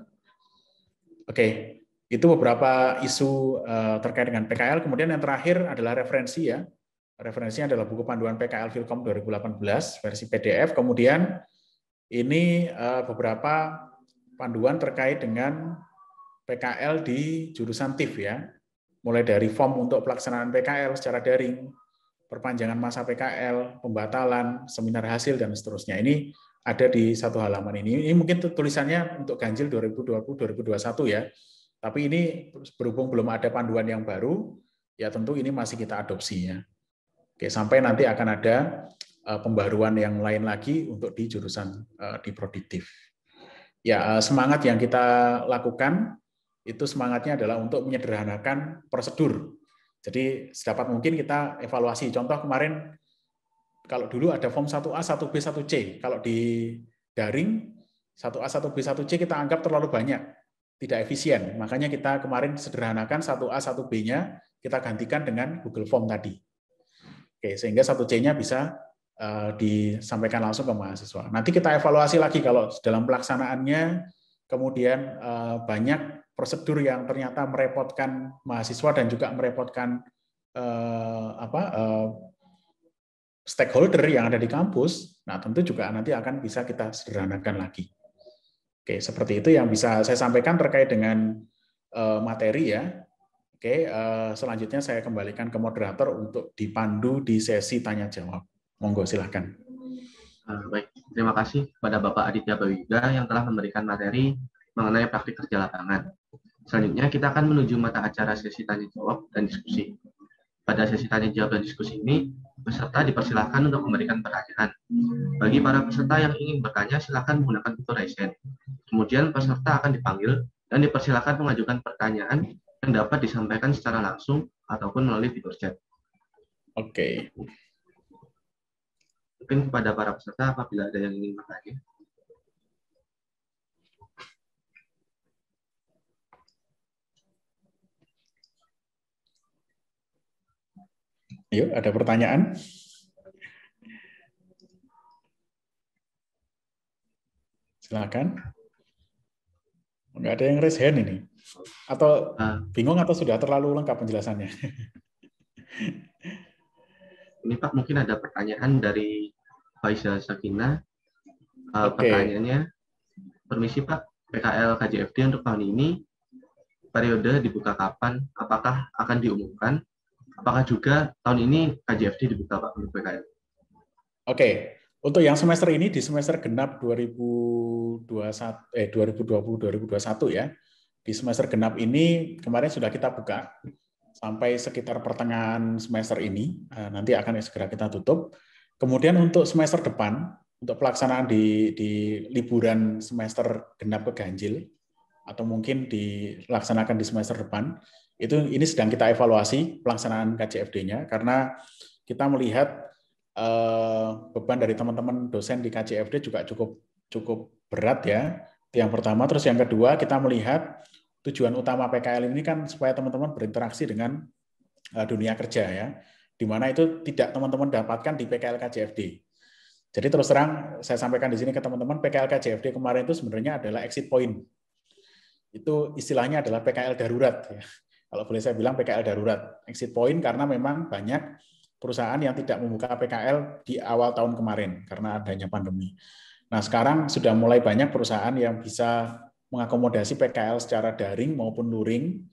[SPEAKER 3] Oke, itu beberapa isu terkait dengan PKL. Kemudian yang terakhir adalah referensi ya. Referensinya adalah buku panduan PKL Philcom 2018 versi PDF. Kemudian ini beberapa panduan terkait dengan PKL di jurusan TIF ya. Mulai dari form untuk pelaksanaan PKL secara daring, perpanjangan masa PKL, pembatalan, seminar hasil, dan seterusnya. Ini ada di satu halaman ini. Ini mungkin tulisannya untuk ganjil 2020-2021 ya. Tapi ini berhubung belum ada panduan yang baru, ya tentu ini masih kita adopsi ya. Oke, sampai nanti akan ada pembaruan yang lain lagi untuk di jurusan di Prodiktif. Ya, semangat yang kita lakukan itu semangatnya adalah untuk menyederhanakan prosedur. Jadi sedapat mungkin kita evaluasi. Contoh kemarin, kalau dulu ada form 1A, 1B, 1C. Kalau di daring, 1A, 1B, 1C kita anggap terlalu banyak, tidak efisien. Makanya kita kemarin sederhanakan 1A, 1B-nya, kita gantikan dengan Google Form tadi. Oke, sehingga 1C-nya bisa disampaikan langsung ke mahasiswa. Nanti kita evaluasi lagi kalau dalam pelaksanaannya, kemudian banyak prosedur yang ternyata merepotkan mahasiswa dan juga merepotkan stakeholder yang ada di kampus. Nah, tentu juga nanti akan bisa kita sederhanakan lagi. Oke, seperti itu yang bisa saya sampaikan terkait dengan materi ya. Oke, selanjutnya saya kembalikan ke moderator untuk dipandu di sesi tanya jawab. Monggo silahkan.
[SPEAKER 1] Baik, terima kasih kepada Bapak Aditya Bawiyuga yang telah memberikan materi mengenai praktik kerja lapangan. Selanjutnya kita akan menuju mata acara sesi tanya jawab dan diskusi. Pada sesi tanya jawab dan diskusi ini, peserta dipersilakan untuk memberikan pertanyaan. Bagi para peserta yang ingin bertanya, silakan menggunakan fitur raise hand. Kemudian peserta akan dipanggil dan dipersilakan mengajukan pertanyaan yang dapat disampaikan secara langsung ataupun melalui fitur chat.
[SPEAKER 3] Oke.
[SPEAKER 1] Mungkin kepada para peserta apabila ada yang ingin bertanya.
[SPEAKER 3] Yuk, ada pertanyaan? Silakan. Enggak ada yang raise hand ini. Atau bingung atau sudah terlalu lengkap penjelasannya?
[SPEAKER 1] Ini Pak, mungkin ada pertanyaan dari Faiza Sakina. Pertanyaannya, permisi Pak, PKL KJFD untuk tahun ini periode dibuka kapan? Apakah akan diumumkan? Apakah juga tahun ini KJFD dibuka Pak untuk PKL?
[SPEAKER 3] Oke, untuk yang semester ini di semester genap 2020-2021 ya. Di semester genap ini kemarin sudah kita buka sampai sekitar pertengahan semester ini. Nanti akan segera kita tutup. Kemudian untuk semester depan, untuk pelaksanaan di liburan semester genap ke ganjil, atau mungkin dilaksanakan di semester depan, ini sedang kita evaluasi pelaksanaan KJFD-nya, karena kita melihat beban dari teman-teman dosen di KJFD juga cukup berat ya. Itu yang pertama. Terus yang kedua, kita melihat tujuan utama PKL ini kan supaya teman-teman berinteraksi dengan dunia kerja ya, di mana itu tidak teman-teman dapatkan di PKL KJFD. Jadi terus terang saya sampaikan di sini ke teman-teman, PKL KJFD kemarin itu sebenarnya adalah exit point. Itu istilahnya adalah PKL darurat ya. Kalau boleh saya bilang PKL darurat, exit point, karena memang banyak perusahaan yang tidak membuka PKL di awal tahun kemarin karena adanya pandemi. Nah, sekarang sudah mulai banyak perusahaan yang bisa mengakomodasi PKL secara daring maupun luring.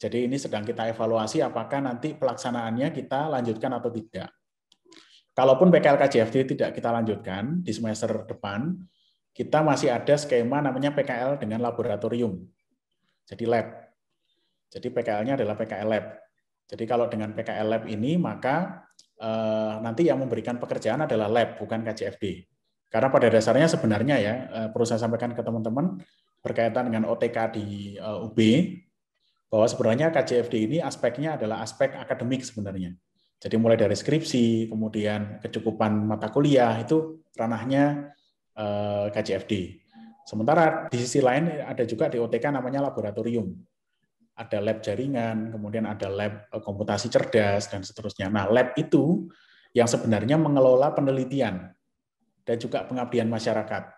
[SPEAKER 3] Jadi ini sedang kita evaluasi apakah nanti pelaksanaannya kita lanjutkan atau tidak. kalaupun PKL KJFD tidak kita lanjutkan di semester depan, kita masih ada skema namanya PKL dengan laboratorium. Jadi lab. Jadi PKL-nya adalah PKL lab. Jadi kalau dengan PKL lab ini, maka nanti yang memberikan pekerjaan adalah lab, bukan KJFD. Karena pada dasarnya sebenarnya ya, perlu saya sampaikan ke teman-teman berkaitan dengan OTK di UB, bahwa sebenarnya KJFD ini aspeknya adalah aspek akademik sebenarnya. Jadi mulai dari skripsi, kemudian kecukupan mata kuliah, itu ranahnya KJFD. Sementara di sisi lain ada juga di OTK namanya laboratorium. Ada lab jaringan, kemudian ada lab komputasi cerdas, dan seterusnya. Nah, lab itu yang sebenarnya mengelola penelitian dan juga pengabdian masyarakat.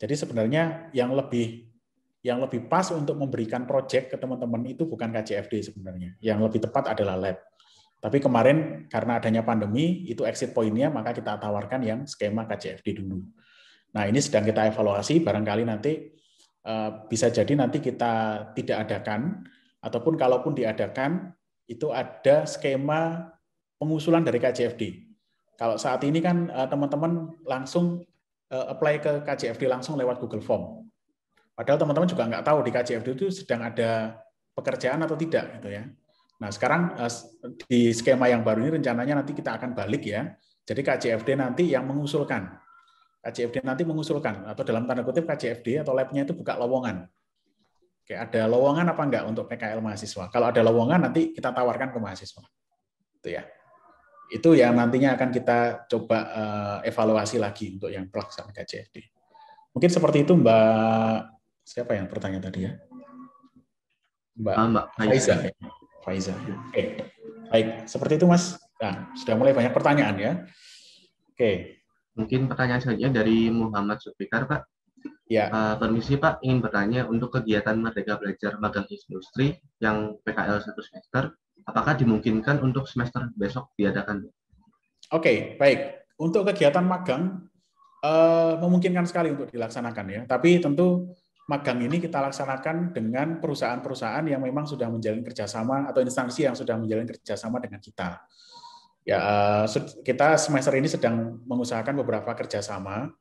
[SPEAKER 3] Jadi sebenarnya yang lebih pas untuk memberikan proyek ke teman-teman itu bukan KJFD sebenarnya. Yang lebih tepat adalah lab. Tapi kemarin karena adanya pandemi, itu exit point-nya, maka kita tawarkan yang skema KJFD dulu. Nah, ini sedang kita evaluasi, barangkali nanti bisa jadi nanti kita tidak adakan, ataupun kalaupun diadakan, itu ada skema pengusulan dari KJFD. Kalau saat ini kan teman-teman langsung apply ke KJFD langsung lewat Google Form. Padahal teman-teman juga nggak tahu di KJFD itu sedang ada pekerjaan atau tidak, gitu ya. Nah, sekarang di skema yang baru ini rencananya nanti kita akan balik ya. Jadi KJFD nanti yang mengusulkan. KJFD nanti mengusulkan, atau dalam tanda kutip KJFD atau lab-nya itu buka lowongan. Oke, ada lowongan apa enggak untuk PKL mahasiswa? Kalau ada lowongan nanti kita tawarkan ke mahasiswa. Itu ya. Itu yang nantinya akan kita coba evaluasi lagi untuk yang pelaksanaan KJFD. Mungkin seperti itu Mbak, siapa yang bertanya tadi ya? Mbak Faiza. Faiza. Oke. Baik, seperti itu Mas. Nah, sudah mulai banyak pertanyaan ya. Oke.
[SPEAKER 1] Mungkin pertanyaan selanjutnya dari Muhammad Zulfikar, Pak.
[SPEAKER 3] Ya.
[SPEAKER 1] Permisi Pak, ingin bertanya untuk kegiatan Merdeka Belajar Magang Industri yang PKL 1 semester, apakah dimungkinkan untuk semester besok diadakan?
[SPEAKER 3] Oke, baik. Untuk kegiatan magang, memungkinkan sekali untuk dilaksanakan ya. Tapi tentu magang ini kita laksanakan dengan perusahaan-perusahaan yang memang sudah menjalin kerjasama atau instansi yang sudah menjalin kerjasama dengan kita. Ya, kita semester ini sedang mengusahakan beberapa kerjasama.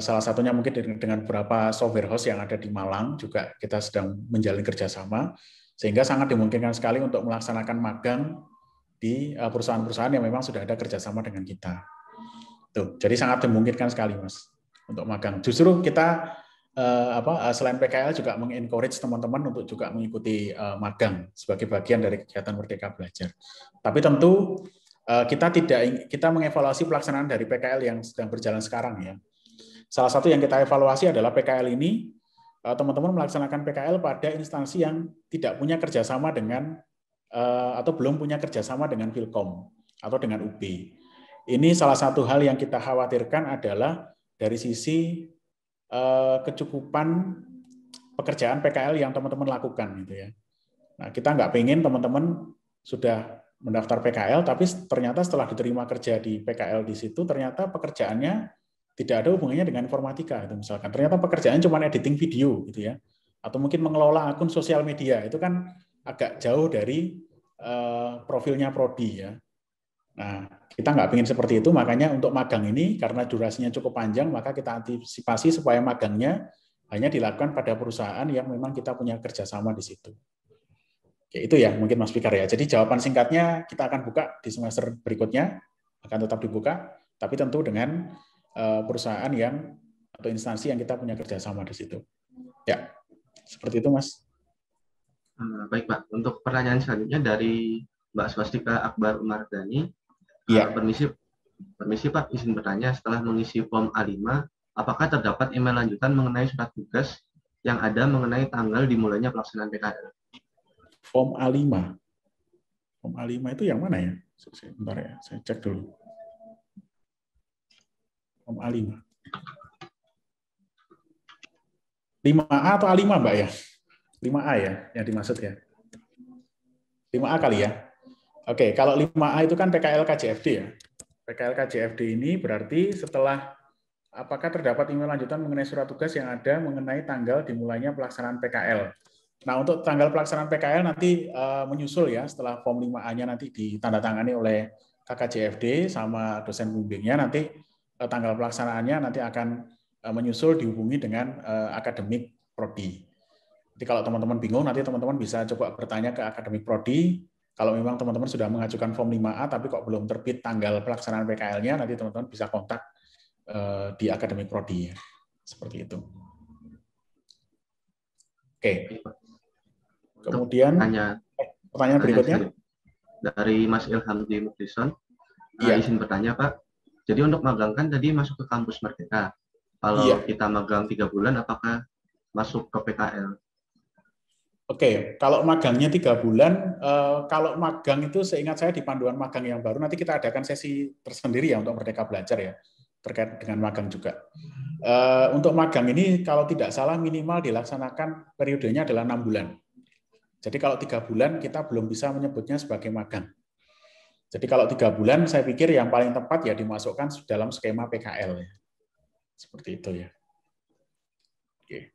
[SPEAKER 3] Salah satunya mungkin dengan beberapa software house yang ada di Malang juga kita sedang menjalin kerjasama, sehingga sangat dimungkinkan sekali untuk melaksanakan magang di perusahaan-perusahaan yang memang sudah ada kerjasama dengan kita. Tuh, jadi sangat dimungkinkan sekali Mas untuk magang. Justru kita selain PKL juga mengencourage teman-teman untuk juga mengikuti magang sebagai bagian dari kegiatan Merdeka Belajar. Tapi tentu kita mengevaluasi pelaksanaan dari PKL yang sedang berjalan sekarang ya. Salah satu yang kita evaluasi adalah PKL ini, teman-teman melaksanakan PKL pada instansi yang tidak punya kerjasama dengan, atau belum punya kerjasama dengan Filkom atau dengan UB. Ini salah satu hal yang kita khawatirkan adalah dari sisi kecukupan pekerjaan PKL yang teman-teman lakukan. Gitu ya. Nah, kita nggak pengen teman-teman sudah mendaftar PKL, tapi ternyata setelah diterima kerja di PKL di situ, ternyata pekerjaannya tidak ada hubungannya dengan informatika. Itu misalkan ternyata pekerjaannya cuma editing video, gitu ya, atau mungkin mengelola akun sosial media. Itu kan agak jauh dari profilnya prodi, ya. Nah, kita nggak pengen seperti itu, makanya untuk magang ini karena durasinya cukup panjang, maka kita antisipasi supaya magangnya hanya dilakukan pada perusahaan yang memang kita punya kerjasama di situ. Oke, itu ya mungkin Mas Fikar ya. Jadi jawaban singkatnya kita akan buka di semester berikutnya, akan tetap dibuka, tapi tentu dengan perusahaan yang atau instansi yang kita punya kerjasama di situ. Ya, seperti itu Mas.
[SPEAKER 1] Baik Pak, untuk pertanyaan selanjutnya dari Mbak Swastika Akbar Umardani.
[SPEAKER 3] Ya.
[SPEAKER 1] Permisi Pak, izin bertanya, setelah mengisi form A5, apakah terdapat email lanjutan mengenai surat tugas yang ada mengenai tanggal dimulainya pelaksanaan PKL?
[SPEAKER 3] Form A5. Form A5 itu yang mana ya? Sebentar ya, saya cek dulu. Form A5. 5A atau A5 Mbak ya? 5A ya, yang dimaksud ya. 5A kali ya. Oke, kalau 5A itu kan PKL KJFD ya. PKL KJFD ini berarti setelah apakah terdapat email lanjutan mengenai surat tugas yang ada mengenai tanggal dimulainya pelaksanaan PKL. Nah, untuk tanggal pelaksanaan PKL nanti menyusul ya setelah form 5A-nya nanti ditandatangani oleh KKJFD sama dosen pembimbingnya, nanti tanggal pelaksanaannya nanti akan menyusul dihubungi dengan akademik prodi. Jadi kalau teman-teman bingung, nanti teman-teman bisa coba bertanya ke akademik prodi. Kalau memang teman-teman sudah mengajukan form 5A tapi kok belum terbit tanggal pelaksanaan PKL-nya, nanti teman-teman bisa kontak di akademik prodi. Seperti itu. Oke. Kemudian pertanyaan berikutnya
[SPEAKER 1] dari Mas Ilham di Mukdison. Izin bertanya, Pak. Jadi untuk magang kan tadi masuk ke kampus Merdeka. Kalau kita magang 3 bulan, apakah masuk ke PKL?
[SPEAKER 3] Oke, kalau magangnya 3 bulan, kalau magang itu seingat saya di panduan magang yang baru, nanti kita adakan sesi tersendiri ya untuk Merdeka Belajar ya, terkait dengan magang juga. Untuk magang ini kalau tidak salah minimal dilaksanakan periodenya adalah 6 bulan. Jadi kalau 3 bulan kita belum bisa menyebutnya sebagai magang. Jadi kalau 3 bulan saya pikir yang paling tepat ya dimasukkan dalam skema PKL. Ya. Seperti itu ya. Oke.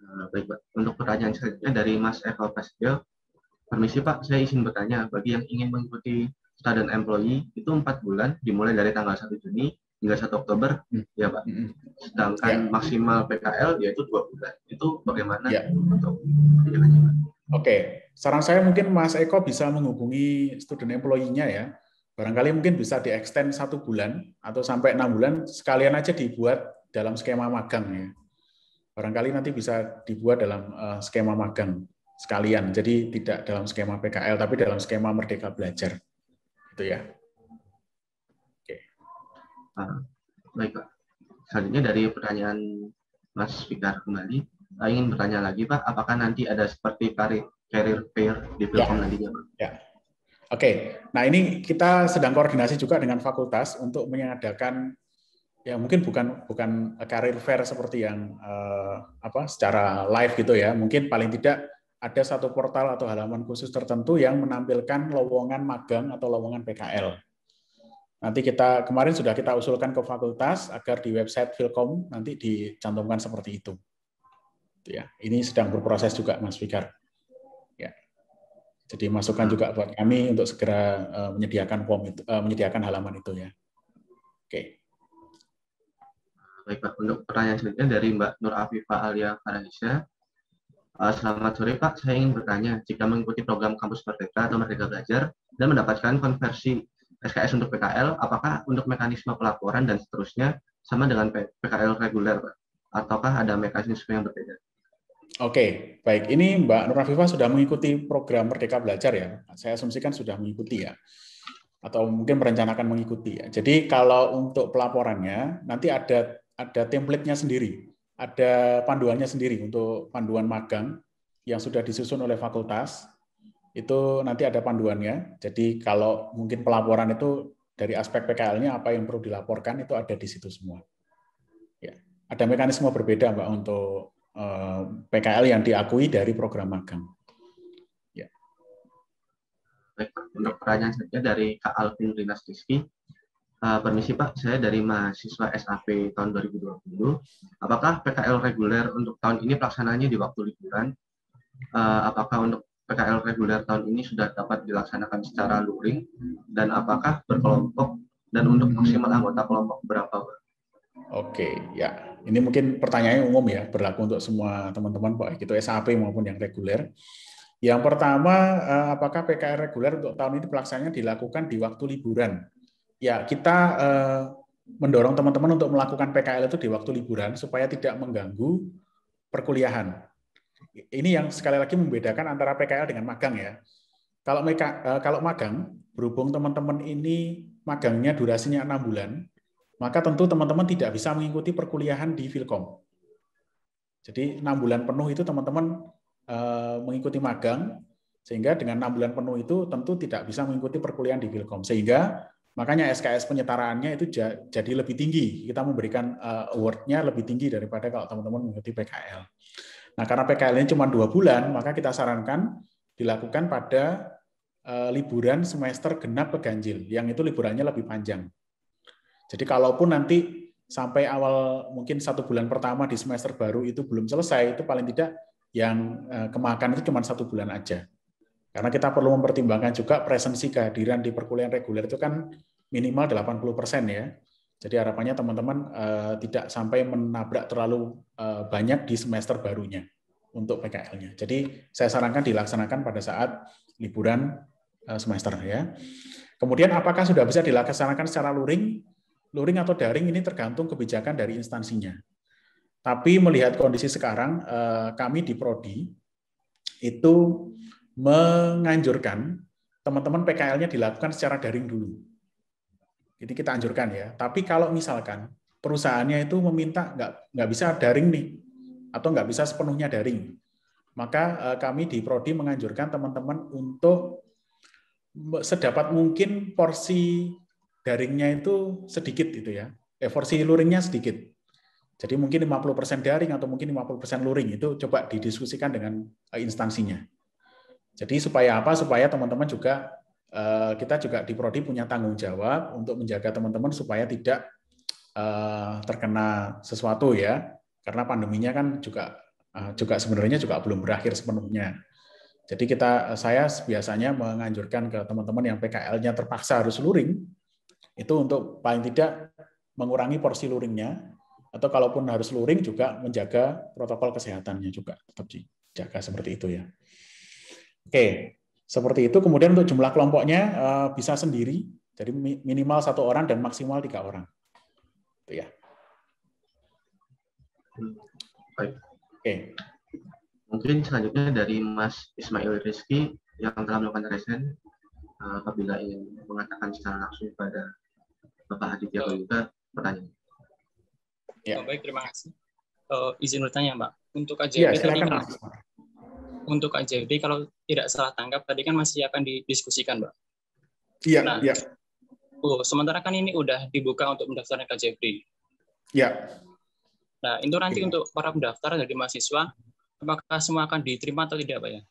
[SPEAKER 1] Baik, Pak. Untuk pertanyaan selanjutnya dari Mas Eko Prasetyo. Permisi Pak, saya izin bertanya, bagi yang ingin mengikuti student employee itu 4 bulan, dimulai dari tanggal 1 Juni hingga 1 Oktober, ya Pak. Sedangkan maksimal PKL yaitu 2 bulan. Itu bagaimana untuk penjelasannya, Pak?
[SPEAKER 3] Oke, saran saya mungkin Mas Eko bisa menghubungi student employee-nya ya. Barangkali mungkin bisa di-extend 1 bulan atau sampai 6 bulan, sekalian aja dibuat dalam skema magang ya. Barangkali nanti bisa dibuat dalam skema magang sekalian. Jadi tidak dalam skema PKL, tapi dalam skema Merdeka Belajar. Itu ya. Oke.
[SPEAKER 1] Baik, Pak. Selanjutnya dari pertanyaan Mas Fikar kembali. Ingin bertanya lagi, Pak, apakah nanti ada seperti career fair di Filkom nantinya, Pak?
[SPEAKER 3] Ya. Oke. Nah, ini kita sedang koordinasi juga dengan fakultas untuk mengadakan ya mungkin bukan career fair seperti yang secara live gitu ya. Mungkin paling tidak ada satu portal atau halaman khusus tertentu yang menampilkan lowongan magang atau lowongan PKL. Nanti kemarin sudah kita usulkan ke fakultas agar di website Filkom nanti dicantumkan seperti itu. Ya, ini sedang berproses juga Mas Fikar. Ya. Jadi masukan juga buat kami untuk segera menyediakan form itu, menyediakan halaman itu ya. Oke.
[SPEAKER 1] Baik, Pak. Untuk pertanyaan selanjutnya dari Mbak Nur Afifah Alia Farhanisa. Selamat sore, Pak. Saya ingin bertanya, jika mengikuti program Kampus Merdeka atau Merdeka Belajar dan mendapatkan konversi SKS untuk PKL, apakah untuk mekanisme pelaporan dan seterusnya sama dengan PKL reguler, Pak? Ataukah ada mekanisme yang berbeda?
[SPEAKER 3] Oke, baik. Ini Mbak Nur Afifah sudah mengikuti program Merdeka Belajar ya. Saya asumsikan sudah mengikuti ya. Atau mungkin merencanakan mengikuti ya. Jadi kalau untuk pelaporannya, nanti ada template-nya sendiri. Ada panduannya sendiri untuk panduan magang yang sudah disusun oleh fakultas. Itu nanti ada panduannya. Jadi kalau mungkin pelaporan itu dari aspek PKL-nya apa yang perlu dilaporkan itu ada di situ semua. Ya. Ada mekanisme berbeda Mbak untuk PKL yang diakui dari program magang. Ya.
[SPEAKER 1] Baik, untuk pertanyaan selanjutnya dari Kak Alvin Rinas Rizky. Permisi Pak, saya dari mahasiswa SAP tahun 2020. Apakah PKL reguler untuk tahun ini pelaksanaannya di waktu liburan? Apakah untuk PKL reguler tahun ini sudah dapat dilaksanakan secara luring? Dan apakah berkelompok? Dan untuk maksimal anggota kelompok berapa, Pak?
[SPEAKER 3] Oke, ya. Ini mungkin pertanyaannya umum ya, berlaku untuk semua teman-teman, baik itu SAP maupun yang reguler. Yang pertama, apakah PKL reguler untuk tahun ini pelaksanaannya dilakukan di waktu liburan? Ya, kita mendorong teman-teman untuk melakukan PKL itu di waktu liburan supaya tidak mengganggu perkuliahan. Ini yang sekali lagi membedakan antara PKL dengan magang ya. Kalau magang, berhubung teman-teman ini magangnya durasinya 6 bulan, maka tentu teman-teman tidak bisa mengikuti perkuliahan di Filkom. Jadi 6 bulan penuh itu teman-teman mengikuti magang, sehingga dengan 6 bulan penuh itu tentu tidak bisa mengikuti perkuliahan di Filkom. Sehingga makanya SKS penyetaraannya itu jadi lebih tinggi. Kita memberikan award-nya lebih tinggi daripada kalau teman-teman mengikuti PKL. Nah, karena PKL ini cuma 2 bulan, maka kita sarankan dilakukan pada liburan semester genap ke ganjil, yang itu liburannya lebih panjang. Jadi kalaupun nanti sampai awal mungkin 1 bulan pertama di semester baru itu belum selesai, itu paling tidak yang kemakan itu cuma 1 bulan aja. Karena kita perlu mempertimbangkan juga presensi kehadiran di perkuliahan reguler itu kan minimal 80% ya. Jadi harapannya teman-teman tidak sampai menabrak terlalu banyak di semester barunya untuk PKL-nya. Jadi saya sarankan dilaksanakan pada saat liburan semester ya. Kemudian apakah sudah bisa dilaksanakan secara luring? Luring atau daring ini tergantung kebijakan dari instansinya. Tapi melihat kondisi sekarang, kami di Prodi itu menganjurkan teman-teman PKL-nya dilakukan secara daring dulu. Jadi kita anjurkan ya. Tapi kalau misalkan perusahaannya itu meminta nggak bisa daring nih, atau nggak bisa sepenuhnya daring, maka kami di Prodi menganjurkan teman-teman untuk sedapat mungkin porsi daringnya itu sedikit itu ya. Porsi luringnya sedikit. Jadi mungkin 50% daring atau mungkin 50% luring itu coba didiskusikan dengan instansinya. Jadi supaya apa? Supaya teman-teman juga kita juga di Prodi punya tanggung jawab untuk menjaga teman-teman supaya tidak terkena sesuatu ya. Karena pandeminya kan juga sebenarnya juga belum berakhir sepenuhnya. Jadi saya biasanya menganjurkan ke teman-teman yang PKL-nya terpaksa harus luring, itu untuk paling tidak mengurangi porsi luringnya, atau kalaupun harus luring juga menjaga protokol kesehatannya juga tetap dijaga seperti itu ya. Oke, seperti itu. Kemudian untuk jumlah kelompoknya bisa sendiri, jadi minimal 1 orang dan maksimal 3 orang. Itu ya.
[SPEAKER 1] Baik.
[SPEAKER 3] Oke.
[SPEAKER 1] Mungkin selanjutnya dari Mas Ismail Rizky yang telah melakukan resen, apabila ingin mengatakan secara langsung pada Bapak Aditya juga pertanyaan.
[SPEAKER 4] Ya. Baik, terima kasih. Izin bertanya, Mbak. Untuk KJB
[SPEAKER 3] ya,
[SPEAKER 4] tadi kan, untuk KJB kalau tidak salah tangkap tadi kan masih akan didiskusikan, Mbak.
[SPEAKER 3] Iya.
[SPEAKER 4] Nah,
[SPEAKER 3] ya.
[SPEAKER 4] Sementara kan ini udah dibuka untuk mendaftarkan KJB.
[SPEAKER 3] Iya.
[SPEAKER 4] Nah, itu nanti untuk para pendaftar dari mahasiswa, apakah semua akan diterima atau tidak, Pak ya?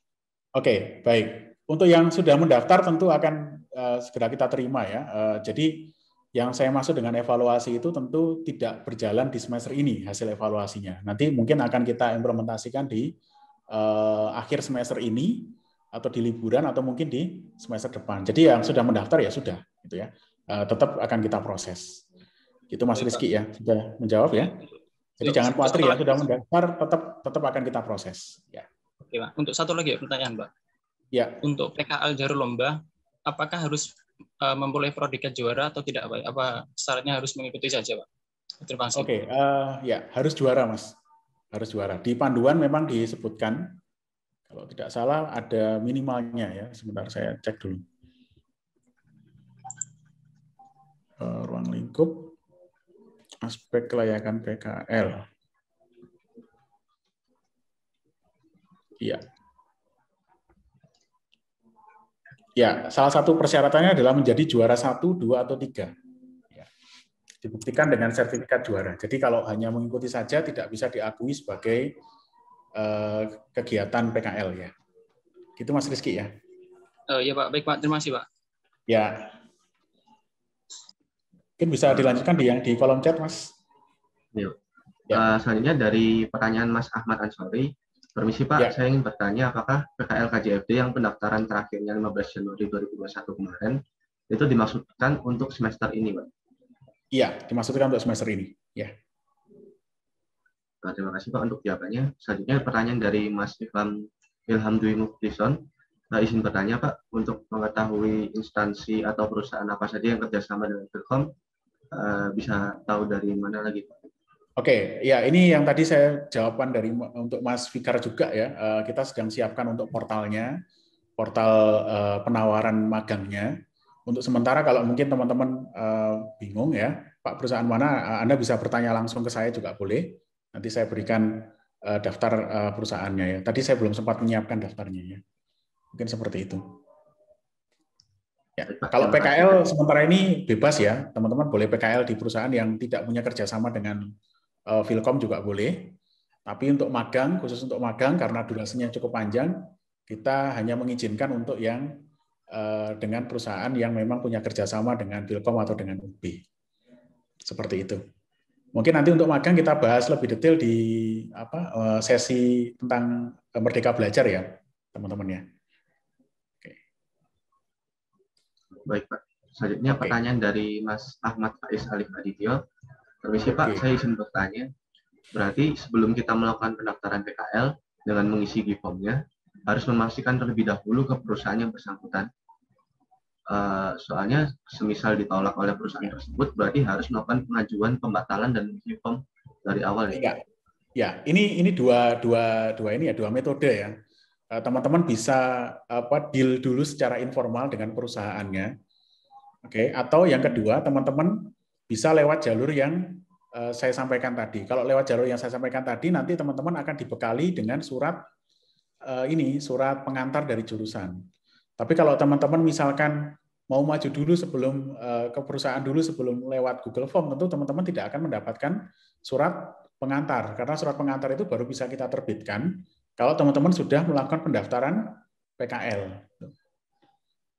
[SPEAKER 3] Oke, baik. Untuk yang sudah mendaftar tentu akan segera kita terima ya. Jadi yang saya maksud dengan evaluasi itu tentu tidak berjalan di semester ini hasil evaluasinya. Nanti mungkin akan kita implementasikan di akhir semester ini atau di liburan atau mungkin di semester depan. Jadi yang sudah mendaftar ya sudah, gitu ya. Tetap akan kita proses. Gitu Mas Rizky ya, sudah menjawab ya. Jadi jangan khawatir ya, sudah mendaftar tetap akan kita proses. Ya.
[SPEAKER 4] Oke, Pak. Untuk satu lagi pertanyaan, Pak.
[SPEAKER 3] Ya.
[SPEAKER 4] Untuk PKL jalur lomba, apakah harus memperoleh predikat juara atau tidak, Pak? Apa syaratnya harus mengikuti saja, Pak? Terima kasih.
[SPEAKER 3] Oke, ya harus juara, Mas. Harus juara. Di panduan memang disebutkan, kalau tidak salah ada minimalnya ya. Sebentar saya cek dulu. Ruang lingkup, aspek kelayakan PKL. Iya. Ya, salah satu persyaratannya adalah menjadi juara 1, 2, atau 3. Ya. Dibuktikan dengan sertifikat juara. Jadi kalau hanya mengikuti saja tidak bisa diakui sebagai kegiatan PKL ya. Gitu Mas Rizky ya.
[SPEAKER 4] Ya Pak, baik Pak, terima kasih Pak.
[SPEAKER 3] Ya. Mungkin bisa dilanjutkan di kolom chat Mas.
[SPEAKER 1] Ya. Selanjutnya dari pertanyaan Mas Ahmad Ansori. Permisi Pak, saya ingin bertanya apakah PKL KJFD yang pendaftaran terakhirnya 15 Januari 2021 kemarin itu dimaksudkan untuk semester ini, Pak?
[SPEAKER 3] Iya, dimaksudkan untuk semester ini. Ya.
[SPEAKER 1] Terima kasih Pak untuk jawabannya. Selanjutnya pertanyaan dari Mas Ilham Dwi Muftison. Izin bertanya Pak, untuk mengetahui instansi atau perusahaan apa saja yang kerjasama dengan Telkom, bisa tahu dari mana lagi Pak?
[SPEAKER 3] Oke, ya ini yang tadi saya jawaban untuk Mas Fikar juga ya. Kita sedang siapkan untuk portalnya, portal penawaran magangnya. Untuk sementara kalau mungkin teman-teman bingung ya, Pak perusahaan mana, Anda bisa bertanya langsung ke saya juga boleh. Nanti saya berikan daftar perusahaannya ya. Tadi saya belum sempat menyiapkan daftarnya ya. Mungkin seperti itu. Ya, kalau PKL sementara ini bebas ya, teman-teman boleh PKL di perusahaan yang tidak punya kerjasama dengan Filkom juga boleh, tapi untuk magang, khusus untuk magang karena durasinya cukup panjang, kita hanya mengizinkan untuk yang dengan perusahaan yang memang punya kerjasama dengan Filkom atau dengan UB. Seperti itu. Mungkin nanti untuk magang kita bahas lebih detail di sesi tentang Merdeka Belajar ya, teman-teman ya.
[SPEAKER 1] Baik, Pak. Selanjutnya
[SPEAKER 3] Oke.
[SPEAKER 1] pertanyaan dari Mas Ahmad Faiz Alif Adityo. Permisi Pak,
[SPEAKER 3] Oke.
[SPEAKER 1] saya izin bertanya. Berarti sebelum kita melakukan pendaftaran PKL dengan mengisi G-form-nya, harus memastikan terlebih dahulu ke perusahaan yang bersangkutan. Soalnya semisal ditolak oleh perusahaan tersebut, berarti harus melakukan pengajuan pembatalan dan mengisi form dari awal.
[SPEAKER 3] Iya. Ya, ini dua metode ya. Teman-teman bisa deal dulu secara informal dengan perusahaannya. Oke, atau yang kedua, teman-teman bisa lewat jalur yang saya sampaikan tadi. Kalau lewat jalur yang saya sampaikan tadi, nanti teman-teman akan dibekali dengan surat surat pengantar dari jurusan. Tapi kalau teman-teman misalkan mau maju dulu sebelum ke perusahaan dulu sebelum lewat Google Form, tentu teman-teman tidak akan mendapatkan surat pengantar, karena surat pengantar itu baru bisa kita terbitkan kalau teman-teman sudah melakukan pendaftaran PKL.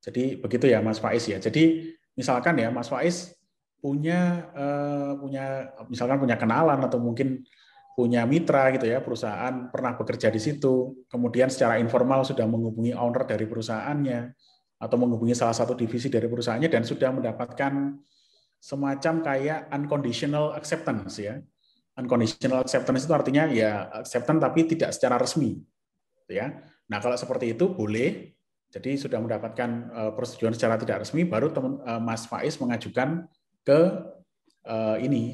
[SPEAKER 3] Jadi begitu ya Mas Faiz ya. Jadi misalkan ya Mas Faiz punya misalkan punya kenalan atau mungkin punya mitra gitu ya, perusahaan pernah bekerja di situ, kemudian secara informal sudah menghubungi owner dari perusahaannya atau menghubungi salah satu divisi dari perusahaannya dan sudah mendapatkan semacam kayak unconditional acceptance ya. Unconditional acceptance itu artinya ya acceptance tapi tidak secara resmi ya. Nah, kalau seperti itu boleh. Jadi sudah mendapatkan persetujuan secara tidak resmi, baru Mas Faiz mengajukan ke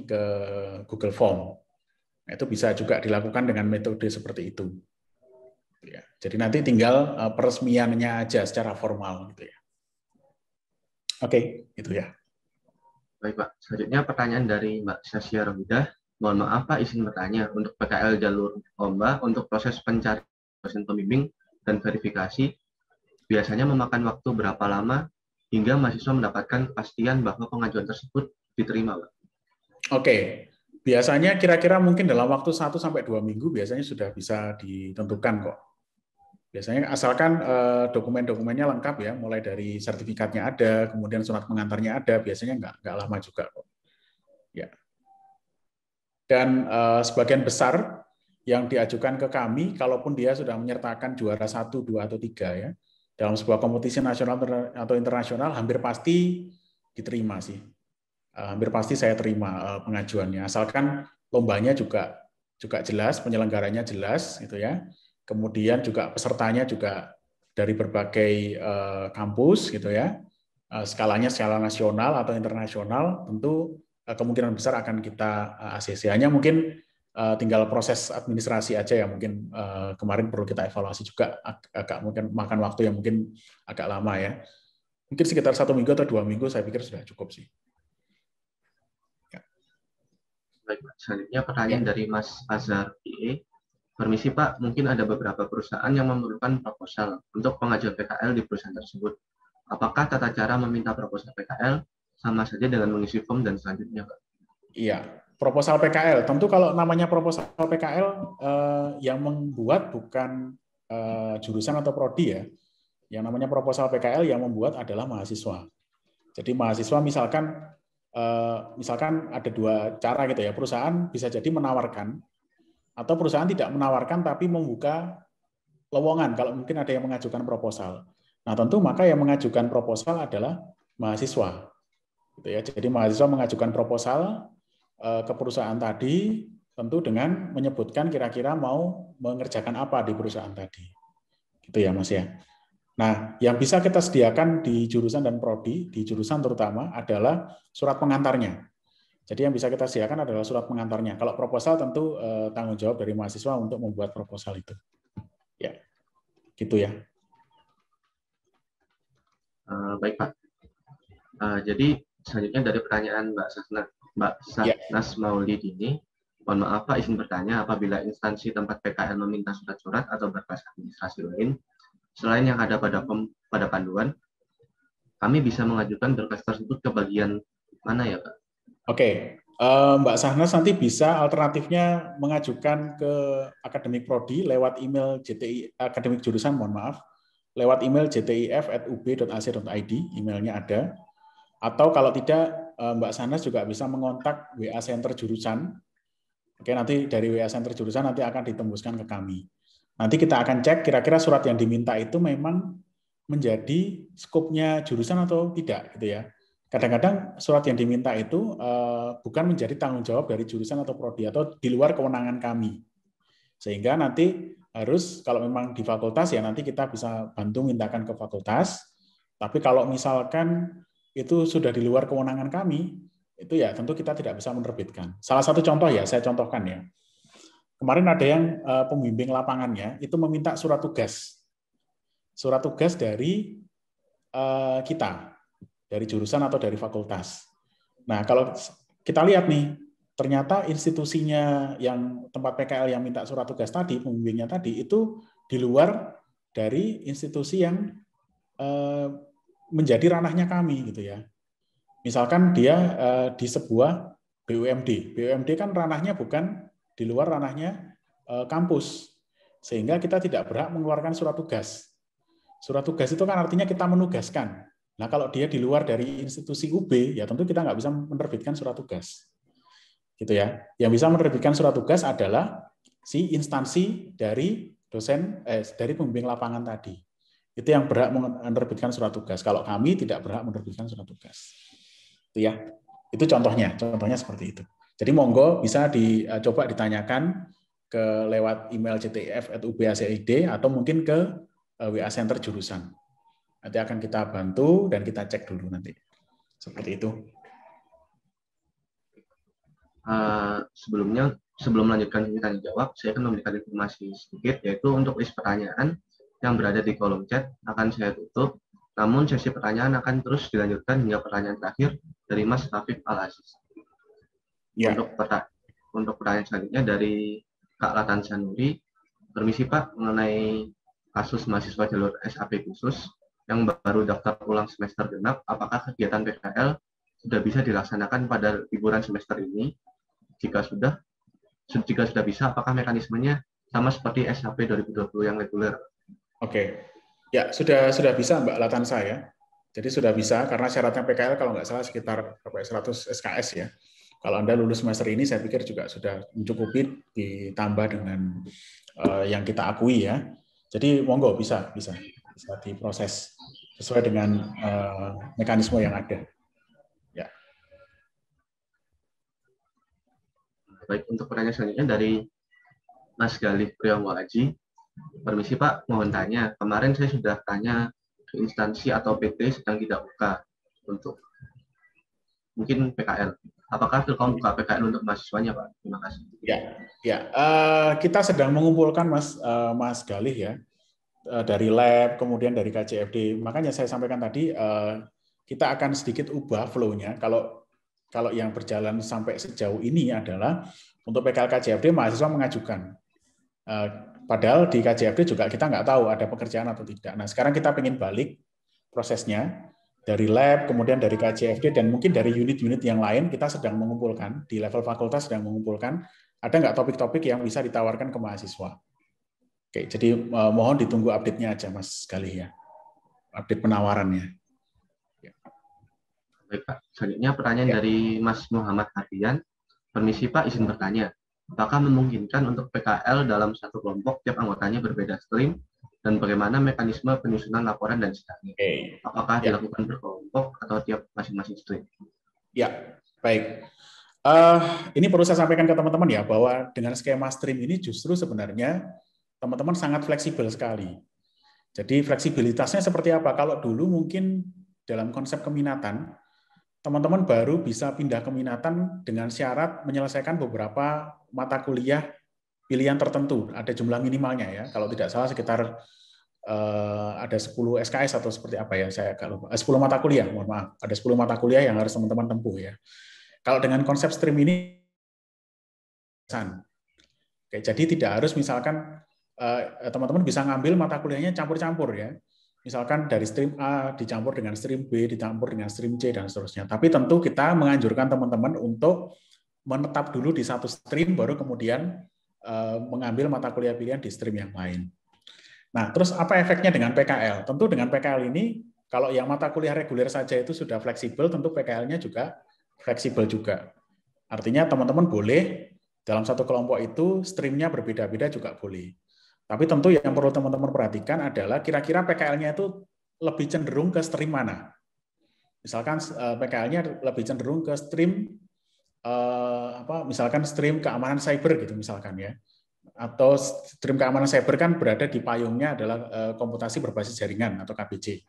[SPEAKER 3] ke Google Form. Nah, itu bisa juga dilakukan dengan metode seperti itu. Ya, jadi nanti tinggal peresmiannya aja secara formal gitu ya. Oke, itu ya.
[SPEAKER 1] Baik Pak. Selanjutnya pertanyaan dari Mbak Sasya Rohidah. Mohon maaf Pak, izin bertanya untuk PKL jalur Omba untuk proses pencarian dosen pembimbing dan verifikasi biasanya memakan waktu berapa lama hingga mahasiswa mendapatkan kepastian bahwa pengajuan tersebut diterima, Pak?
[SPEAKER 3] Oke, biasanya kira-kira mungkin dalam waktu 1-2 minggu biasanya sudah bisa ditentukan kok. Biasanya asalkan dokumen-dokumennya lengkap ya, mulai dari sertifikatnya ada, kemudian surat pengantarnya ada, biasanya nggak lama juga kok. Ya. Dan sebagian besar yang diajukan ke kami, kalaupun dia sudah menyertakan juara 1, 2, atau 3 ya, dalam sebuah kompetisi nasional atau internasional, hampir pasti diterima sih. Hampir pasti saya terima pengajuannya. Asalkan lombanya juga jelas, penyelenggaranya jelas, gitu ya. Kemudian juga pesertanya juga dari berbagai kampus, gitu ya. Skalanya skala nasional atau internasional, tentu kemungkinan besar akan kita ACC. Hanya mungkin tinggal proses administrasi aja ya, mungkin kemarin perlu kita evaluasi juga, agak mungkin makan waktu yang mungkin agak lama ya. Mungkin sekitar 1 minggu atau 2 minggu saya pikir sudah cukup sih.
[SPEAKER 1] Baik, Pak. Selanjutnya pertanyaan dari Mas Azhar IE. Permisi Pak, mungkin ada beberapa perusahaan yang memerlukan proposal untuk pengajuan PKL di perusahaan tersebut. Apakah tata cara meminta proposal PKL sama saja dengan mengisi form dan selanjutnya, Pak?
[SPEAKER 3] Iya, proposal PKL. Tentu kalau namanya proposal PKL yang membuat bukan jurusan atau prodi ya. Yang namanya proposal PKL yang membuat adalah mahasiswa. Jadi mahasiswa misalkan ada 2 cara gitu ya. Perusahaan bisa jadi menawarkan atau perusahaan tidak menawarkan tapi membuka lowongan kalau mungkin ada yang mengajukan proposal. Nah, tentu maka yang mengajukan proposal adalah mahasiswa. Gitu ya. Jadi mahasiswa mengajukan proposal ke perusahaan tadi tentu dengan menyebutkan kira-kira mau mengerjakan apa di perusahaan tadi. Gitu ya, Mas ya. Nah, yang bisa kita sediakan di jurusan dan prodi, di jurusan terutama adalah surat pengantarnya. Jadi yang bisa kita sediakan adalah surat pengantarnya. Kalau proposal tentu tanggung jawab dari mahasiswa untuk membuat proposal itu. Ya, gitu ya.
[SPEAKER 1] Baik Pak. Jadi selanjutnya dari pertanyaan Mbak Satnas Maulid ini, mohon maaf Pak, izin bertanya apabila instansi tempat PKL meminta surat-surat atau berkas administrasi lain selain yang ada pada panduan, kami bisa mengajukan berkas tersebut ke bagian mana ya Pak?
[SPEAKER 3] Oke, Mbak Sahnas nanti bisa alternatifnya mengajukan ke akademik prodi lewat email JTI akademik jurusan, mohon maaf, lewat email jtif@ub.ac.id, emailnya ada. Atau kalau tidak, Mbak Sahnas juga bisa mengontak WA Center jurusan. Oke, nanti dari WA Center jurusan nanti akan ditembuskan ke kami. Nanti kita akan cek kira-kira surat yang diminta itu memang menjadi skopnya jurusan atau tidak, gitu ya. Kadang-kadang surat yang diminta itu bukan menjadi tanggung jawab dari jurusan atau prodi atau di luar kewenangan kami. Sehingga nanti harus kalau memang di fakultas ya nanti kita bisa bantu mintakan ke fakultas. Tapi kalau misalkan itu sudah di luar kewenangan kami, itu ya tentu kita tidak bisa menerbitkan. Salah satu contoh ya, saya contohkan ya. Kemarin ada yang pembimbing lapangannya itu meminta surat tugas dari kita, dari jurusan atau dari fakultas. Nah, kalau kita lihat nih, ternyata institusinya yang tempat PKL yang minta surat tugas tadi, pembimbingnya tadi, itu di luar dari institusi yang menjadi ranahnya kami, gitu ya. Misalkan dia di sebuah BUMD. BUMD kan ranahnya bukan di luar ranahnya kampus. Sehingga kita tidak berhak mengeluarkan surat tugas. Surat tugas itu kan artinya kita menugaskan. Nah, kalau dia di luar dari institusi UB, ya tentu kita nggak bisa menerbitkan surat tugas. Gitu ya. Yang bisa menerbitkan surat tugas adalah si instansi dari dari pembimbing lapangan tadi. Itu yang berhak menerbitkan surat tugas. Kalau kami tidak berhak menerbitkan surat tugas. Itu ya. Itu contohnya seperti itu. Jadi monggo bisa dicoba ditanyakan ke lewat email ctf@ubacid atau mungkin ke WA Center jurusan. Nanti akan kita bantu dan kita cek dulu nanti. Seperti itu.
[SPEAKER 1] Sebelum melanjutkan tanya jawab, saya akan memberikan informasi sedikit, yaitu untuk list pertanyaan yang berada di kolom chat akan saya tutup. Namun sesi pertanyaan akan terus dilanjutkan hingga pertanyaan terakhir dari Mas Rafiq Al-Aziz. Ya. Untuk pertanyaan selanjutnya dari Kak Latan Sanuri. Permisi Pak, mengenai kasus mahasiswa jalur SAP khusus yang baru daftar ulang semester genap, apakah kegiatan PKL sudah bisa dilaksanakan pada liburan semester ini? Jika sudah bisa, apakah mekanismenya sama seperti SAP 2020 yang reguler?
[SPEAKER 3] Oke. Ya, sudah bisa Mbak Latansa ya. Jadi sudah bisa karena syaratnya PKL kalau nggak salah sekitar 100 SKS ya. Kalau Anda lulus semester ini saya pikir juga sudah mencukupi ditambah dengan yang kita akui ya. Jadi monggo bisa diproses sesuai dengan mekanisme yang ada. Ya.
[SPEAKER 1] Baik, untuk pertanyaan selanjutnya dari Mas Galih Priyowo Aji. Permisi Pak, mohon tanya. Kemarin saya sudah tanya ke instansi atau PT sedang tidak buka untuk mungkin PKL. Apakah Telkom buka PKL untuk mahasiswanya Pak? Terima kasih.
[SPEAKER 3] Ya. Kita sedang mengumpulkan Mas Galih ya dari lab, kemudian dari KJFD. Makanya saya sampaikan tadi kita akan sedikit ubah flow-nya. Kalau yang berjalan sampai sejauh ini adalah untuk PKL KJFD mahasiswa mengajukan. Padahal di KJFD juga kita nggak tahu ada pekerjaan atau tidak. Nah, sekarang kita ingin balik prosesnya dari lab, kemudian dari KJFD, dan mungkin dari unit-unit yang lain kita sedang mengumpulkan, di level fakultas sedang mengumpulkan, ada nggak topik-topik yang bisa ditawarkan ke mahasiswa. Oke, jadi mohon ditunggu update-nya aja Mas Galih ya, update penawarannya.
[SPEAKER 1] Ya. Baik Pak, selanjutnya pertanyaan dari Mas Muhammad Hadian. Permisi Pak, izin bertanya. Apakah memungkinkan untuk PKL dalam satu kelompok tiap anggotanya berbeda stream dan bagaimana mekanisme penyusunan laporan dan sidangnya? Apakah dilakukan berkelompok atau tiap masing-masing stream?
[SPEAKER 3] Ya, baik. Ini perlu saya sampaikan ke teman-teman ya bahwa dengan skema stream ini justru sebenarnya teman-teman sangat fleksibel sekali. Jadi fleksibilitasnya seperti apa? Kalau dulu mungkin dalam konsep keminatan teman-teman baru bisa pindah keminatan dengan syarat menyelesaikan beberapa mata kuliah pilihan tertentu, ada jumlah minimalnya ya. Kalau tidak salah sekitar ada 10 SKS atau seperti apa ya, saya agak lupa. 10 mata kuliah, mohon maaf. Ada 10 mata kuliah yang harus teman-teman tempuh ya. Kalau dengan konsep stream ini, oke, jadi tidak harus misalkan teman-teman bisa ngambil mata kuliahnya campur-campur ya. Misalkan dari stream A dicampur dengan stream B, dicampur dengan stream C, dan seterusnya. Tapi tentu kita menganjurkan teman-teman untuk menetap dulu di satu stream, baru kemudian mengambil mata kuliah pilihan di stream yang lain. Nah, terus apa efeknya dengan PKL? Tentu dengan PKL ini, kalau yang mata kuliah reguler saja itu sudah fleksibel, tentu PKL-nya juga fleksibel juga. Artinya teman-teman boleh dalam satu kelompok itu streamnya berbeda-beda juga boleh. Tapi tentu yang perlu teman-teman perhatikan adalah kira-kira PKL-nya itu lebih cenderung ke stream mana. Misalkan PKL-nya lebih cenderung ke stream misalkan stream keamanan cyber gitu misalkan ya. Atau stream keamanan cyber kan berada di payungnya adalah komputasi berbasis jaringan atau KBJ.